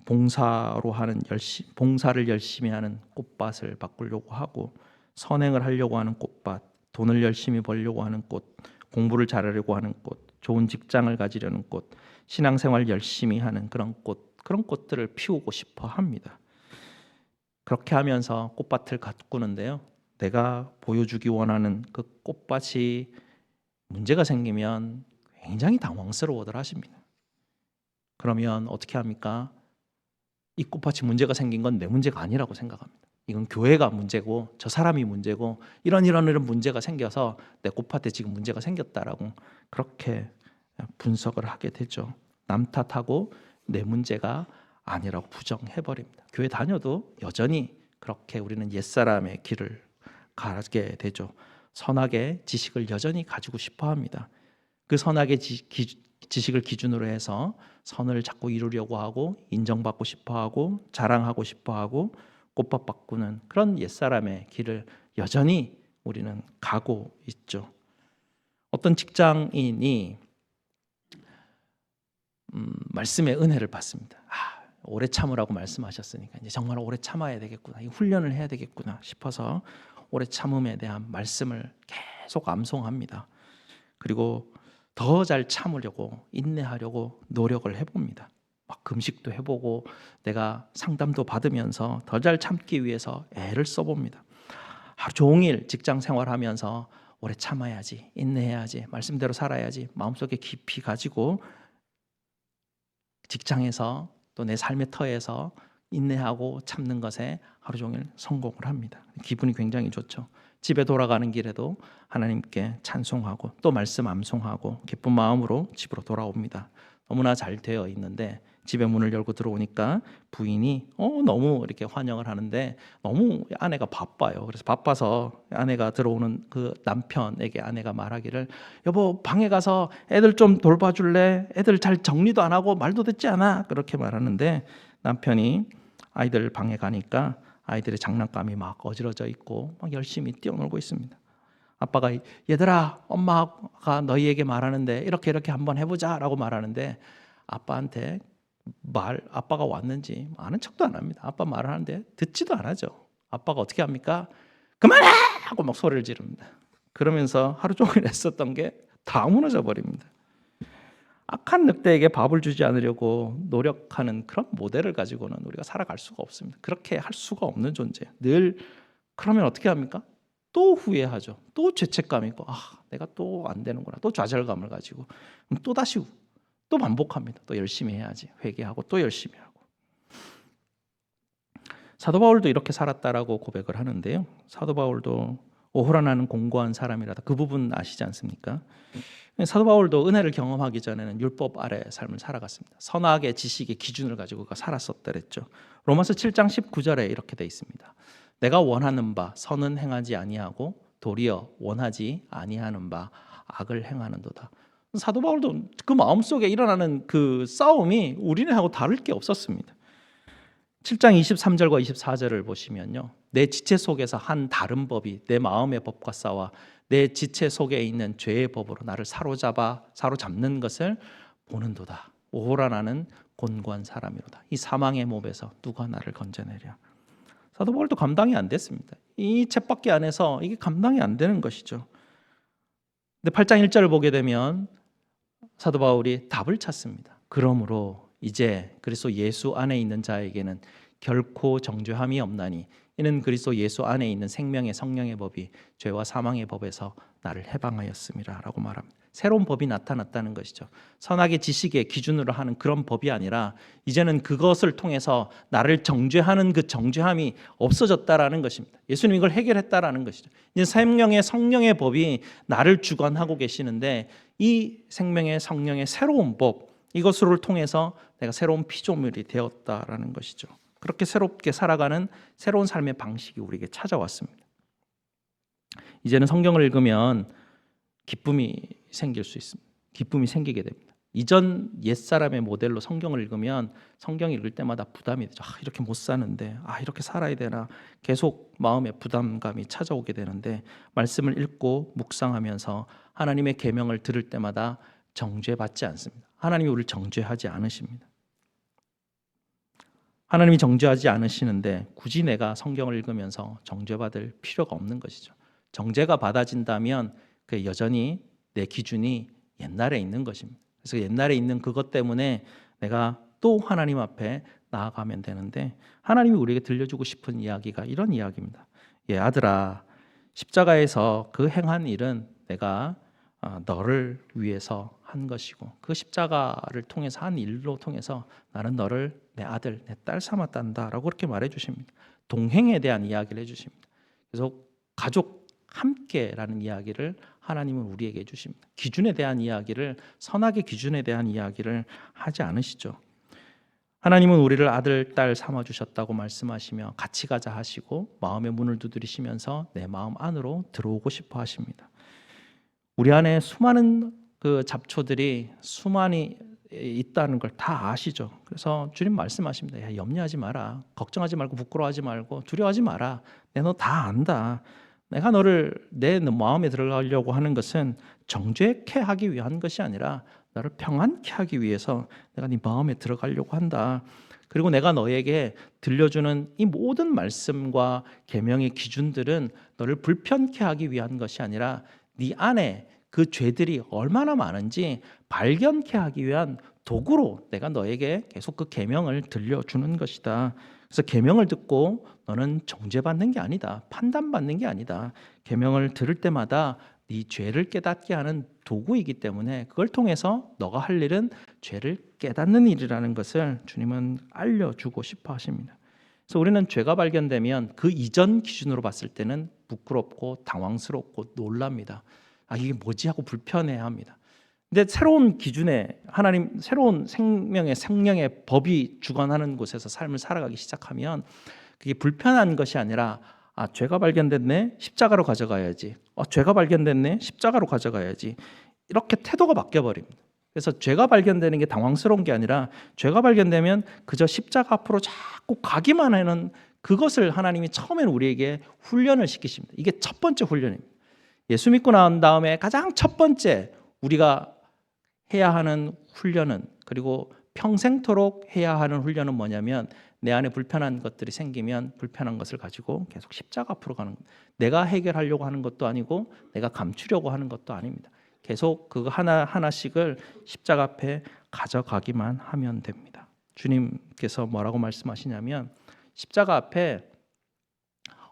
봉사를 열심히 하는 꽃밭을 바꾸려고 하고 선행을 하려고 하는 꽃밭, 돈을 열심히 벌려고 하는 꽃, 공부를 잘하려고 하는 꽃, 좋은 직장을 가지려는 꽃, 신앙생활 열심히 하는 그런 꽃들을 피우고 싶어 합니다. 그렇게 하면서 꽃밭을 가꾸는데요. 내가 보여주기 원하는 그 꽃밭이 문제가 생기면 굉장히 당황스러워들 하십니다. 그러면 어떻게 합니까? 이 꽃밭이 문제가 생긴 건 내 문제가 아니라고 생각합니다. 이건 교회가 문제고 저 사람이 문제고 이런 문제가 생겨서 내 꽃밭에 지금 문제가 생겼다라고 그렇게 분석을 하게 되죠. 남 탓하고 내 문제가 아니라고 부정해버립니다. 교회 다녀도 여전히 그렇게 우리는 옛사람의 길을 가게 되죠. 선악의 지식을 여전히 가지고 싶어합니다. 그 선악의 지식을 기준으로 해서 선을 자꾸 이루려고 하고 인정받고 싶어하고 자랑하고 싶어하고 꽃밭 바꾸는 그런 옛사람의 길을 여전히 우리는 가고 있죠. 어떤 직장인이 말씀의 은혜를 받습니다. 오래 참으라고 말씀하셨으니까 이제 정말 오래 참아야 되겠구나, 훈련을 해야 되겠구나 싶어서 오래 참음에 대한 말씀을 계속 암송합니다. 그리고 더 잘 참으려고 인내하려고 노력을 해봅니다. 막 금식도 해보고 내가 상담도 받으면서 더 잘 참기 위해서 애를 써봅니다. 하루 종일 직장 생활하면서 오래 참아야지, 인내해야지, 말씀대로 살아야지 마음속에 깊이 가지고 직장에서 또 내 삶의 터에서 인내하고 참는 것에 하루 종일 성공을 합니다. 기분이 굉장히 좋죠. 집에 돌아가는 길에도 하나님께 찬송하고 또 말씀 암송하고 기쁜 마음으로 집으로 돌아옵니다. 너무나 잘 되어 있는데 집에 문을 열고 들어오니까 부인이 너무 이렇게 환영을 하는데 너무 아내가 바빠요. 그래서 바빠서 아내가 들어오는 그 남편에게 아내가 말하기를 여보 방에 가서 애들 좀 돌봐줄래? 애들 잘 정리도 안 하고 말도 듣지 않아? 그렇게 말하는데 남편이 아이들 방에 가니까 아이들의 장난감이 막 어지러져 있고 막 열심히 뛰어놀고 있습니다. 아빠가 얘들아 엄마가 너희에게 말하는데 이렇게 한번 해보자 라고 말하는데 아빠한테 아빠가 왔는지 아는 척도 안 합니다. 아빠 말을 하는데 듣지도 안 하죠. 아빠가 어떻게 합니까? 그만해! 하고 막 소리를 지릅니다. 그러면서 하루 종일 애썼던 게 다 무너져 버립니다. 악한 늑대에게 밥을 주지 않으려고 노력하는 그런 모델을 가지고는 우리가 살아갈 수가 없습니다. 그렇게 할 수가 없는 존재예요. 늘 그러면 어떻게 합니까? 또 후회하죠. 또 죄책감 있고 내가 또 안 되는구나. 또 좌절감을 가지고 또 다시 또 반복합니다. 또 열심히 해야지. 회개하고 또 열심히 하고. 사도 바울도 이렇게 살았다라고 고백을 하는데요. 사도 바울도 오호라나는 공고한 사람이라다. 그 부분 아시지 않습니까? 사도 바울도 은혜를 경험하기 전에는 율법 아래 삶을 살아갔습니다. 선악의 지식의 기준을 가지고 그가 살았었다 그랬죠. 로마서 7장 19절에 이렇게 돼 있습니다. 내가 원하는 바 선은 행하지 아니하고 도리어 원하지 아니하는 바 악을 행하는도다. 사도 바울도 그 마음속에 일어나는 그 싸움이 우리네하고 다를 게 없었습니다. 7장 23절과 24절을 보시면요. 내 지체 속에서 한 다른 법이 내 마음의 법과 싸워 내 지체 속에 있는 죄의 법으로 나를 사로잡는 것을 보는도다. 오호라 나는 곤고한 사람이로다. 이 사망의 몸에서 누가 나를 건져내랴. 사도 바울도 감당이 안 됐습니다. 이 쳇바퀴 안에서 이게 감당이 안 되는 것이죠. 근데 8장 1절을 보게 되면 사도 바울이 답을 찾습니다. 그러므로 이제 그리스도 예수 안에 있는 자에게는 결코 정죄함이 없나니 이는 그리스도 예수 안에 있는 생명의 성령의 법이 죄와 사망의 법에서 나를 해방하였음이라 라고 말합니다. 새로운 법이 나타났다는 것이죠. 선악의 지식의 기준으로 하는 그런 법이 아니라 이제는 그것을 통해서 나를 정죄하는 그 정죄함이 없어졌다라는 것입니다. 예수님이 이걸 해결했다라는 것이죠. 이제 생명의 성령의 법이 나를 주관하고 계시는데 이 생명의 성령의 새로운 법 이것을 통해서 내가 새로운 피조물이 되었다라는 것이죠. 그렇게 새롭게 살아가는 새로운 삶의 방식이 우리에게 찾아왔습니다. 이제는 성경을 읽으면 기쁨이 생길 수 있습니다. 기쁨이 생기게 됩니다. 이전 옛사람의 모델로 성경을 읽으면 성경 읽을 때마다 부담이 되죠. 이렇게 못 사는데 이렇게 살아야 되나 계속 마음에 부담감이 찾아오게 되는데 말씀을 읽고 묵상하면서 하나님의 계명을 들을 때마다 정죄받지 않습니다. 하나님이 우리를 정죄하지 않으십니다. 하나님이 정죄하지 않으시는데 굳이 내가 성경을 읽으면서 정죄받을 필요가 없는 것이죠. 정죄가 받아진다면 그 여전히 내 기준이 옛날에 있는 것입니다. 그래서 옛날에 있는 그것 때문에 내가 또 하나님 앞에 나아가면 되는데 하나님이 우리에게 들려주고 싶은 이야기가 이런 이야기입니다. 아들아, 십자가에서 그 행한 일은 내가 너를 위해서 한 것이고 그 십자가를 통해서 한 일로 통해서 나는 너를 내 아들, 내 딸 삼았단다 라고 그렇게 말해 주십니다. 동행에 대한 이야기를 해주십니다. 그래서 가족 함께라는 이야기를 하나님은 우리에게 해주십니다. 기준에 대한 이야기를 선악의 기준에 대한 이야기를 하지 않으시죠. 하나님은 우리를 아들, 딸 삼아주셨다고 말씀하시며 같이 가자 하시고 마음의 문을 두드리시면서 내 마음 안으로 들어오고 싶어 하십니다. 우리 안에 수많은 그 잡초들이 수많이 있다는 걸 다 아시죠. 그래서 주님 말씀하십니다. 염려하지 마라. 걱정하지 말고 부끄러워하지 말고 두려워하지 마라. 너 다 안다. 내가 너를 내 마음에 들어가려고 하는 것은 정죄케 하기 위한 것이 아니라 너를 평안케 하기 위해서 내가 네 마음에 들어가려고 한다. 그리고 내가 너에게 들려주는 이 모든 말씀과 계명의 기준들은 너를 불편케 하기 위한 것이 아니라 네 안에 그 죄들이 얼마나 많은지 발견케 하기 위한 도구로 내가 너에게 계속 그 계명을 들려주는 것이다. 그래서 계명을 듣고 너는 정죄받는 게 아니다. 판단받는 게 아니다. 계명을 들을 때마다 네 죄를 깨닫게 하는 도구이기 때문에 그걸 통해서 너가 할 일은 죄를 깨닫는 일이라는 것을 주님은 알려주고 싶어 하십니다. 그래서 우리는 죄가 발견되면 그 이전 기준으로 봤을 때는 부끄럽고 당황스럽고 놀랍니다. 이게 뭐지 하고 불편해합니다. 근데 새로운 기준에 하나님 새로운 생명의 성령의 법이 주관하는 곳에서 삶을 살아가기 시작하면 그게 불편한 것이 아니라 죄가 발견됐네 십자가로 가져가야지. 죄가 발견됐네 십자가로 가져가야지. 이렇게 태도가 바뀌어 버립니다. 그래서 죄가 발견되는 게 당황스러운 게 아니라 죄가 발견되면 그저 십자가 앞으로 자꾸 가기만 하는 그것을 하나님이 처음에는 우리에게 훈련을 시키십니다. 이게 첫 번째 훈련입니다. 예수 믿고 나온 다음에 가장 첫 번째 우리가 해야 하는 훈련은 그리고 평생토록 해야 하는 훈련은 뭐냐면 내 안에 불편한 것들이 생기면 불편한 것을 가지고 계속 십자가 앞으로 가는 겁니다. 내가 해결하려고 하는 것도 아니고 내가 감추려고 하는 것도 아닙니다. 계속 그거 하나씩을 십자가 앞에 가져가기만 하면 됩니다. 주님께서 뭐라고 말씀하시냐면 십자가 앞에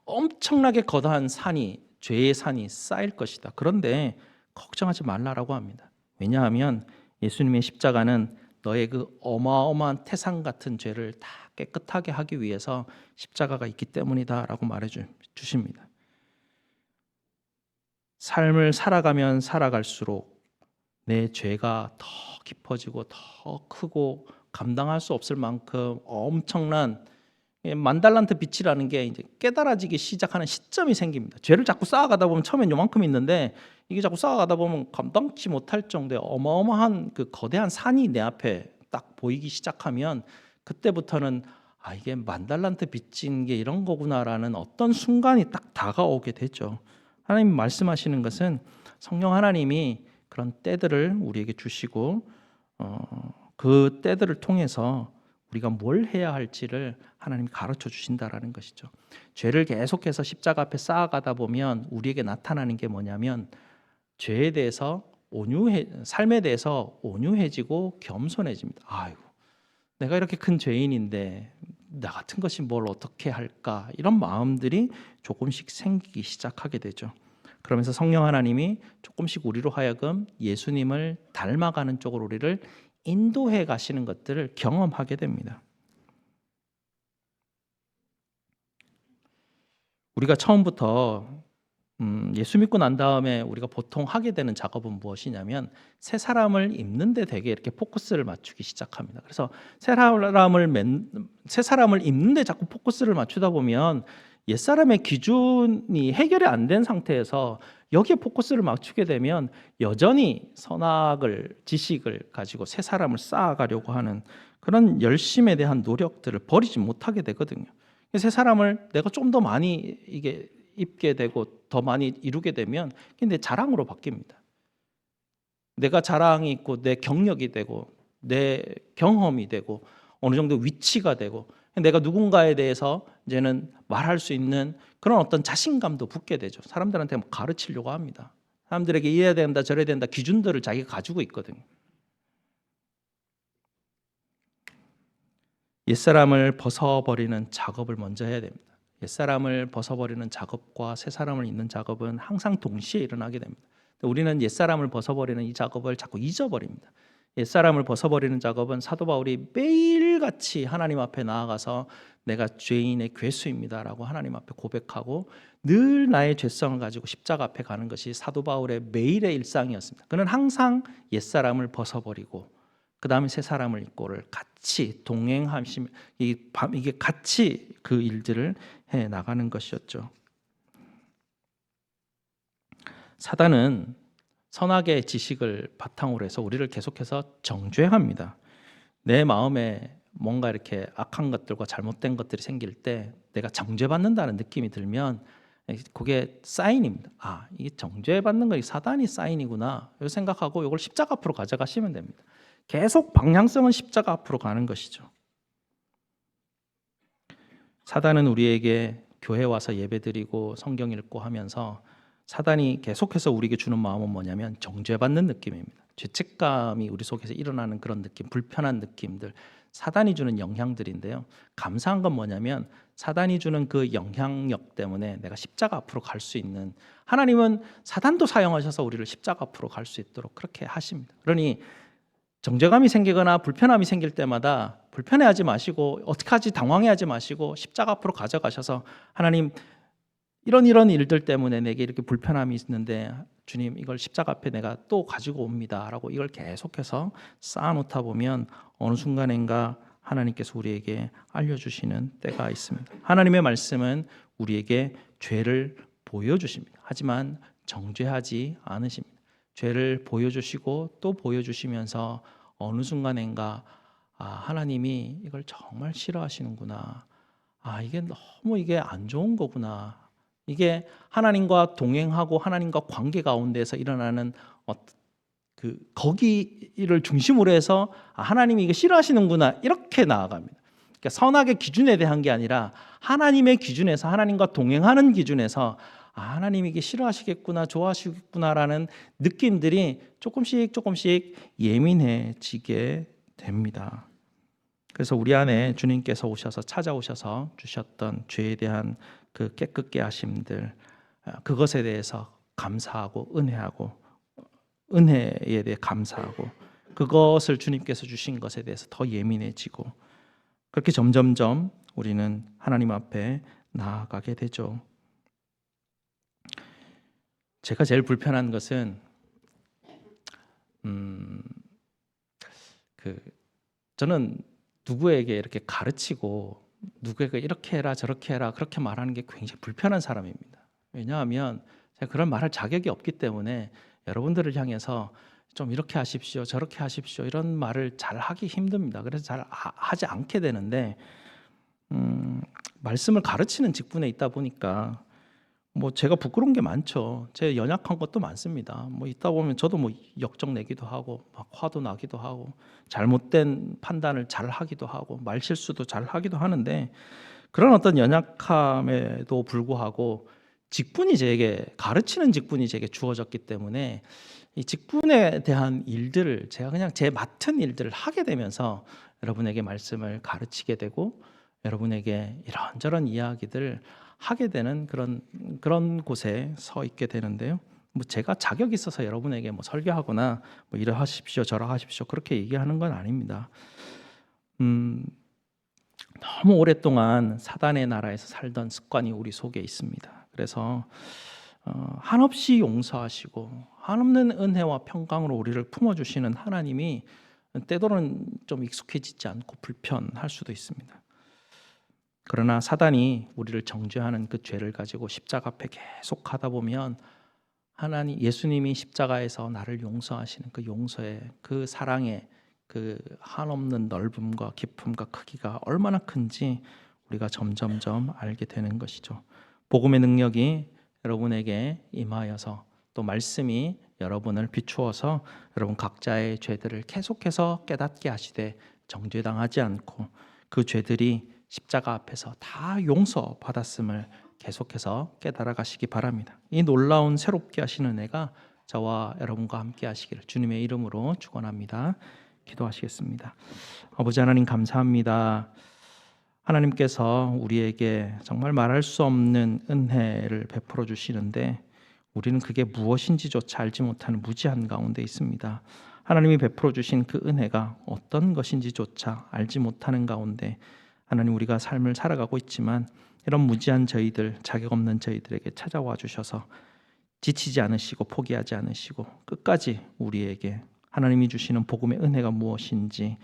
엄청나게 거대한 산이, 죄의 산이 쌓일 것이다. 그런데 걱정하지 말라라고 합니다. 왜냐하면 예수님의 십자가는 너의 그 어마어마한 태산 같은 죄를 다 깨끗하게 하기 위해서 십자가가 있기 때문이다라고 말해 주십니다. 삶을 살아가면 살아갈수록 내 죄가 더 깊어지고 더 크고 감당할 수 없을 만큼 엄청난 만달란트 빛이라는 게 이제 깨달아지기 시작하는 시점이 생깁니다. 죄를 자꾸 쌓아가다 보면 처음엔 요만큼 있는데 이게 자꾸 쌓아가다 보면 감당치 못할 정도의 어마어마한 그 거대한 산이 내 앞에 딱 보이기 시작하면 그때부터는 이게 만달란트 빛인 게 이런 거구나라는 어떤 순간이 딱 다가오게 되죠. 하나님 말씀하시는 것은 성령 하나님이 그런 때들을 우리에게 주시고 그 때들을 통해서 우리가 뭘 해야 할지를 하나님이 가르쳐 주신다라는 것이죠. 죄를 계속해서 십자가 앞에 쌓아가다 보면 우리에게 나타나는 게 뭐냐면 죄에 대해서 삶에 대해서 온유해지고 겸손해집니다. 아이고, 내가 이렇게 큰 죄인인데 나 같은 것이 뭘 어떻게 할까? 이런 마음들이 조금씩 생기기 시작하게 되죠. 그러면서 성령 하나님이 조금씩 우리로 하여금 예수님을 닮아가는 쪽으로 우리를 인도해 가시는 것들을 경험하게 됩니다. 우리가 처음부터 예수 믿고 난 다음에 우리가 보통 하게 되는 작업은 무엇이냐면 새 사람을 입는 데 되게 이렇게 포커스를 맞추기 시작합니다. 그래서 새 사람을 입는 데 자꾸 포커스를 맞추다 보면 옛사람의 기준이 해결이 안 된 상태에서 여기에 포커스를 맞추게 되면 여전히 선악을 지식을 가지고 새 사람을 쌓아가려고 하는 그런 열심에 대한 노력들을 버리지 못하게 되거든요. 새 사람을 내가 좀 더 많이 이게 입게 되고 더 많이 이루게 되면 내 자랑으로 바뀝니다. 내가 자랑이 있고 내 경력이 되고 내 경험이 되고 어느 정도 위치가 되고 내가 누군가에 대해서 이제는 말할 수 있는 그런 어떤 자신감도 붙게 되죠. 사람들한테 가르치려고 합니다. 사람들에게 이래야 된다 저래야 된다 기준들을 자기가 가지고 있거든요. 옛사람을 벗어버리는 작업을 먼저 해야 됩니다. 옛사람을 벗어버리는 작업과 새사람을 잇는 작업은 항상 동시에 일어나게 됩니다. 우리는 옛사람을 벗어버리는 이 작업을 자꾸 잊어버립니다. 옛사람을 벗어버리는 작업은 사도 바울이 매일같이 하나님 앞에 나아가서 내가 죄인의 괴수입니다라고 하나님 앞에 고백하고 늘 나의 죄성을 가지고 십자가 앞에 가는 것이 사도 바울의 매일의 일상이었습니다. 그는 항상 옛사람을 벗어버리고 그 다음에 새 사람을 입고를 같이 동행하시며 이게 같이 그 일들을 해 나가는 것이었죠. 사단은 선악의 지식을 바탕으로 해서 우리를 계속해서 정죄합니다. 내 마음에 뭔가 이렇게 악한 것들과 잘못된 것들이 생길 때 내가 정죄받는다는 느낌이 들면 그게 사인입니다. 이게 정죄받는 거 사단이 사인이구나 이걸 생각하고 이걸 십자가 앞으로 가져가시면 됩니다. 계속 방향성은 십자가 앞으로 가는 것이죠. 사단은 우리에게 교회 와서 예배드리고 성경 읽고 하면서 사단이 계속해서 우리에게 주는 마음은 뭐냐면 정죄받는 느낌입니다. 죄책감이 우리 속에서 일어나는 그런 느낌, 불편한 느낌들, 사단이 주는 영향들인데요. 감사한 건 뭐냐면 사단이 주는 그 영향력 때문에 내가 십자가 앞으로 갈 수 있는, 하나님은 사단도 사용하셔서 우리를 십자가 앞으로 갈 수 있도록 그렇게 하십니다. 그러니 정죄감이 생기거나 불편함이 생길 때마다 불편해하지 마시고 어떡하지 당황해하지 마시고 십자가 앞으로 가져가셔서 하나님 이런 일들 때문에 내게 이렇게 불편함이 있는데 주님 이걸 십자가 앞에 내가 또 가지고 옵니다 라고 이걸 계속해서 쌓아놓다 보면 어느 순간인가 하나님께서 우리에게 알려주시는 때가 있습니다. 하나님의 말씀은 우리에게 죄를 보여주십니다. 하지만 정죄하지 않으십니다. 죄를 보여주시고 또 보여주시면서 어느 순간인가 하나님이 이걸 정말 싫어하시는구나. 이게 안 좋은 거구나. 이게 하나님과 동행하고 하나님과 관계 가운데서 일어나는 거기를 중심으로 해서 하나님이 이거 싫어하시는구나 이렇게 나아갑니다. 그러니까 선악의 기준에 대한 게 아니라 하나님의 기준에서 하나님과 동행하는 기준에서 하나님이 이게 싫어하시겠구나, 좋아하시겠구나라는 느낌들이 조금씩 예민해지게 됩니다. 그래서 우리 안에 주님께서 오셔서 찾아오셔서 주셨던 죄에 대한 그 깨끗게 하심들, 그것에 대해서 감사하고 은혜에 대해 감사하고 그것을 주님께서 주신 것에 대해서 더 예민해지고 그렇게 점점점 우리는 하나님 앞에 나아가게 되죠. 제가 제일 불편한 것은 저는 누구에게 이렇게 가르치고 누구에게 이렇게 해라 저렇게 해라 그렇게 말하는 게 굉장히 불편한 사람입니다. 왜냐하면 제가 그런 말할 자격이 없기 때문에 여러분들을 향해서 좀 이렇게 하십시오 저렇게 하십시오 이런 말을 잘 하기 힘듭니다. 그래서 잘 하지 않게 되는데 말씀을 가르치는 직분에 있다 보니까 뭐 제가 부끄러운 게 많죠. 제 연약한 것도 많습니다. 뭐 있다 보면 저도 뭐 역적 내기도 하고 막 화도 나기도 하고 잘못된 판단을 잘 하기도 하고 말 실수도 잘 하기도 하는데 그런 어떤 연약함에도 불구하고 직분이 제게 가르치는 직분이 제게 주어졌기 때문에 이 직분에 대한 일들을 제가 그냥 제 맡은 일들을 하게 되면서 여러분에게 말씀을 가르치게 되고 여러분에게 이런저런 이야기들 하게 되는 그런 곳에 서 있게 되는데요. 뭐 제가 자격이 있어서 여러분에게 뭐 설교하거나 뭐 이러 하십시오 저러 하십시오 그렇게 얘기하는 건 아닙니다. 너무 오랫동안 사단의 나라에서 살던 습관이 우리 속에 있습니다. 그래서 한없이 용서하시고 한없는 은혜와 평강으로 우리를 품어주시는 하나님이 때로는 좀 익숙해지지 않고 불편할 수도 있습니다. 그러나 사단이 우리를 정죄하는 그 죄를 가지고 십자가 앞에 계속 하다 보면 예수님이 십자가에서 나를 용서하시는 그 용서의 그 사랑의 그 한없는 넓음과 깊음과 크기가 얼마나 큰지 우리가 점점점 알게 되는 것이죠. 복음의 능력이 여러분에게 임하여서 또 말씀이 여러분을 비추어서 여러분 각자의 죄들을 계속해서 깨닫게 하시되 정죄당하지 않고 그 죄들이 십자가 앞에서 다 용서받았음을 계속해서 깨달아 가시기 바랍니다. 이 놀라운 새롭게 하시는 은혜가 저와 여러분과 함께 하시기를 주님의 이름으로 축원합니다. 기도하시겠습니다. 아버지 하나님 감사합니다. 하나님께서 우리에게 정말 말할 수 없는 은혜를 베풀어 주시는데 우리는 그게 무엇인지조차 알지 못하는 무지한 가운데 있습니다. 하나님이 베풀어 주신 그 은혜가 어떤 것인지조차 알지 못하는 가운데 하나님 우리가 삶을 살아가고 있지만 이런 무지한 저희들, 자격 없는 저희들에게 찾아와 주셔서 지치지 않으시고 포기하지 않으시고 끝까지 우리에게 하나님이 주시는 복음의 은혜가 무엇인지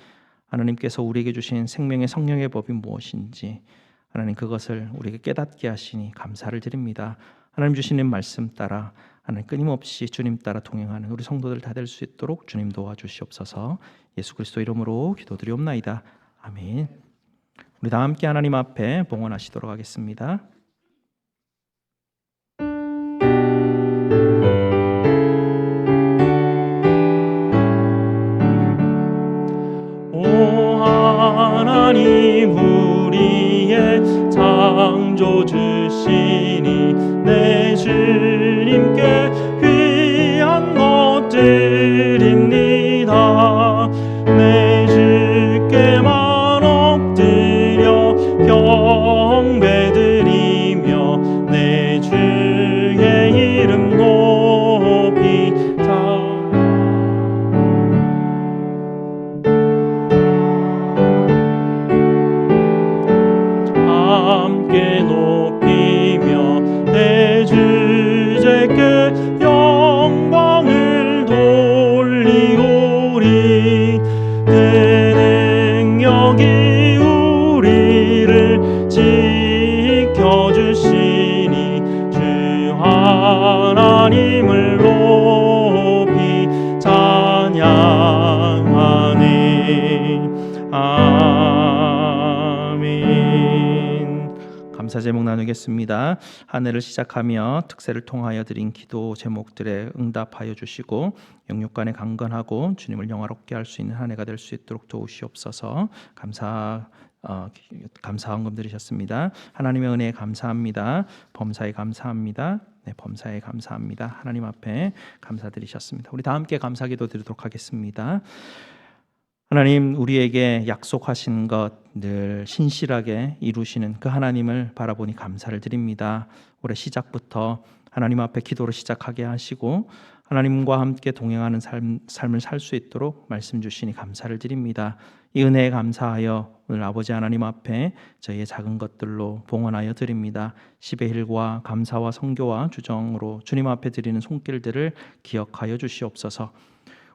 하나님께서 우리에게 주신 생명의 성령의 법이 무엇인지 하나님 그것을 우리에게 깨닫게 하시니 감사를 드립니다. 하나님 주시는 말씀 따라 하나님 끊임없이 주님 따라 동행하는 우리 성도들 다 될 수 있도록 주님 도와주시옵소서. 예수 그리스도 이름으로 기도드리옵나이다. 아멘. 우리 다 함께 하나님 앞에 봉헌하시도록 하겠습니다. 오 하나님 우리의 창조주시니 내 주님께 귀한 것들입니다. 내 주께만 엎드려 경배드리며 내 주의 이름 높이 함께 높이며 내 주제께 영광을 돌리오리. 그 능력이 우리를 지켜주시니 주 하나님을 높이 찬양하네. 아멘. 감사 제목 나누겠습니다. 한 해를 시작하며 특세를 통하여 드린 기도 제목들에 응답하여 주시고 영육간에 강건하고 주님을 영화롭게 할 수 있는 한 해가 될 수 있도록 도우시옵소서. 감사 감사 헌금 드리셨습니다. 하나님의 은혜에 감사합니다. 범사에 감사합니다. 네, 범사에 감사합니다. 하나님 앞에 감사드리셨습니다. 우리 다 함께 감사기도 드리도록 하겠습니다. 하나님, 우리에게 약속하신 것 늘 신실하게 이루시는 그 하나님을 바라보니 감사를 드립니다. 올해 시작부터 하나님 앞에 기도로 시작하게 하시고 하나님과 함께 동행하는 삶을 살 수 있도록 말씀 주시니 감사를 드립니다. 이 은혜에 감사하여 오늘 아버지 하나님 앞에 저희의 작은 것들로 봉헌하여 드립니다. 10의 1과 감사와 선교와 주정으로 주님 앞에 드리는 손길들을 기억하여 주시옵소서.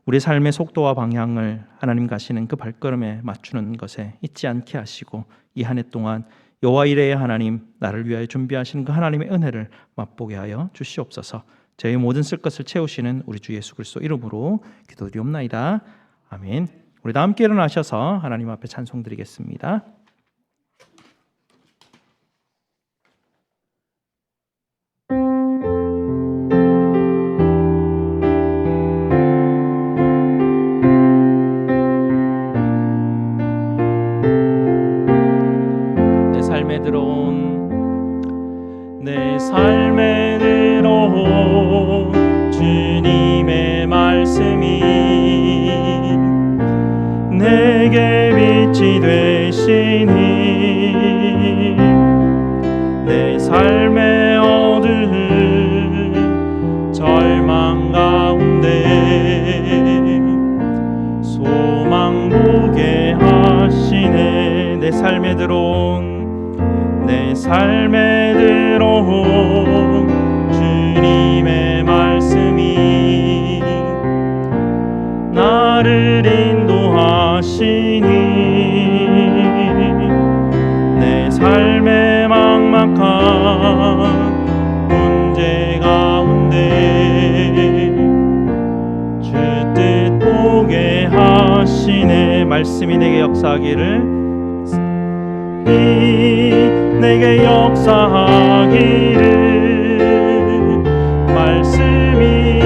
우리 삶의 속도와 방향을 하나님 가시는 그 발걸음에 맞추는 것에 잊지 않게 하시고 이 한 해 동안 여호와 이레의 하나님, 나를 위하여 준비하시는 그 하나님의 은혜를 맛보게 하여 주시옵소서. 저희 모든 쓸 것을 채우시는 우리 주 예수 그리스도 이름으로 기도드리옵나이다. 아멘. 우리 다 함께 일어나셔서 하나님 앞에 찬송 드리겠습니다. 내 삶에 들어온 주님의 말씀이 내게 빛이 되시니 내 삶의 어두운 절망 가운데 소망 보게 하시네. 내 삶에 들어온 주님의 말씀이 나를 인도하시니 내 삶의 막막한 문제 가운데 주 뜻 보게 하시네. 말씀이 내게 역사하기를 내게 역사하기를 말씀이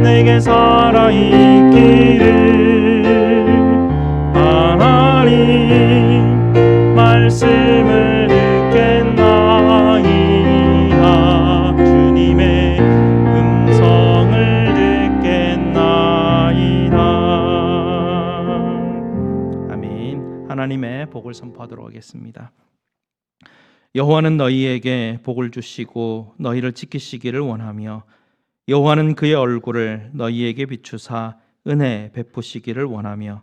내게 살아있기를 하나님 말씀을 듣겠나이다. 주님의 음성을 듣겠나이다. 아멘. 하나님의 복을 선포하도록 하겠습니다. 여호와는 너희에게 복을 주시고 너희를 지키시기를 원하며 여호와는 그의 얼굴을 너희에게 비추사 은혜 베푸시기를 원하며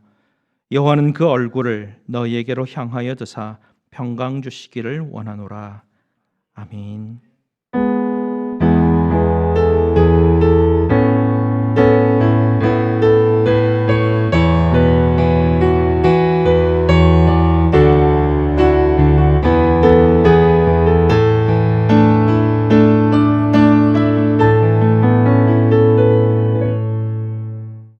여호와는 그 얼굴을 너희에게로 향하여 드사 평강 주시기를 원하노라. 아멘.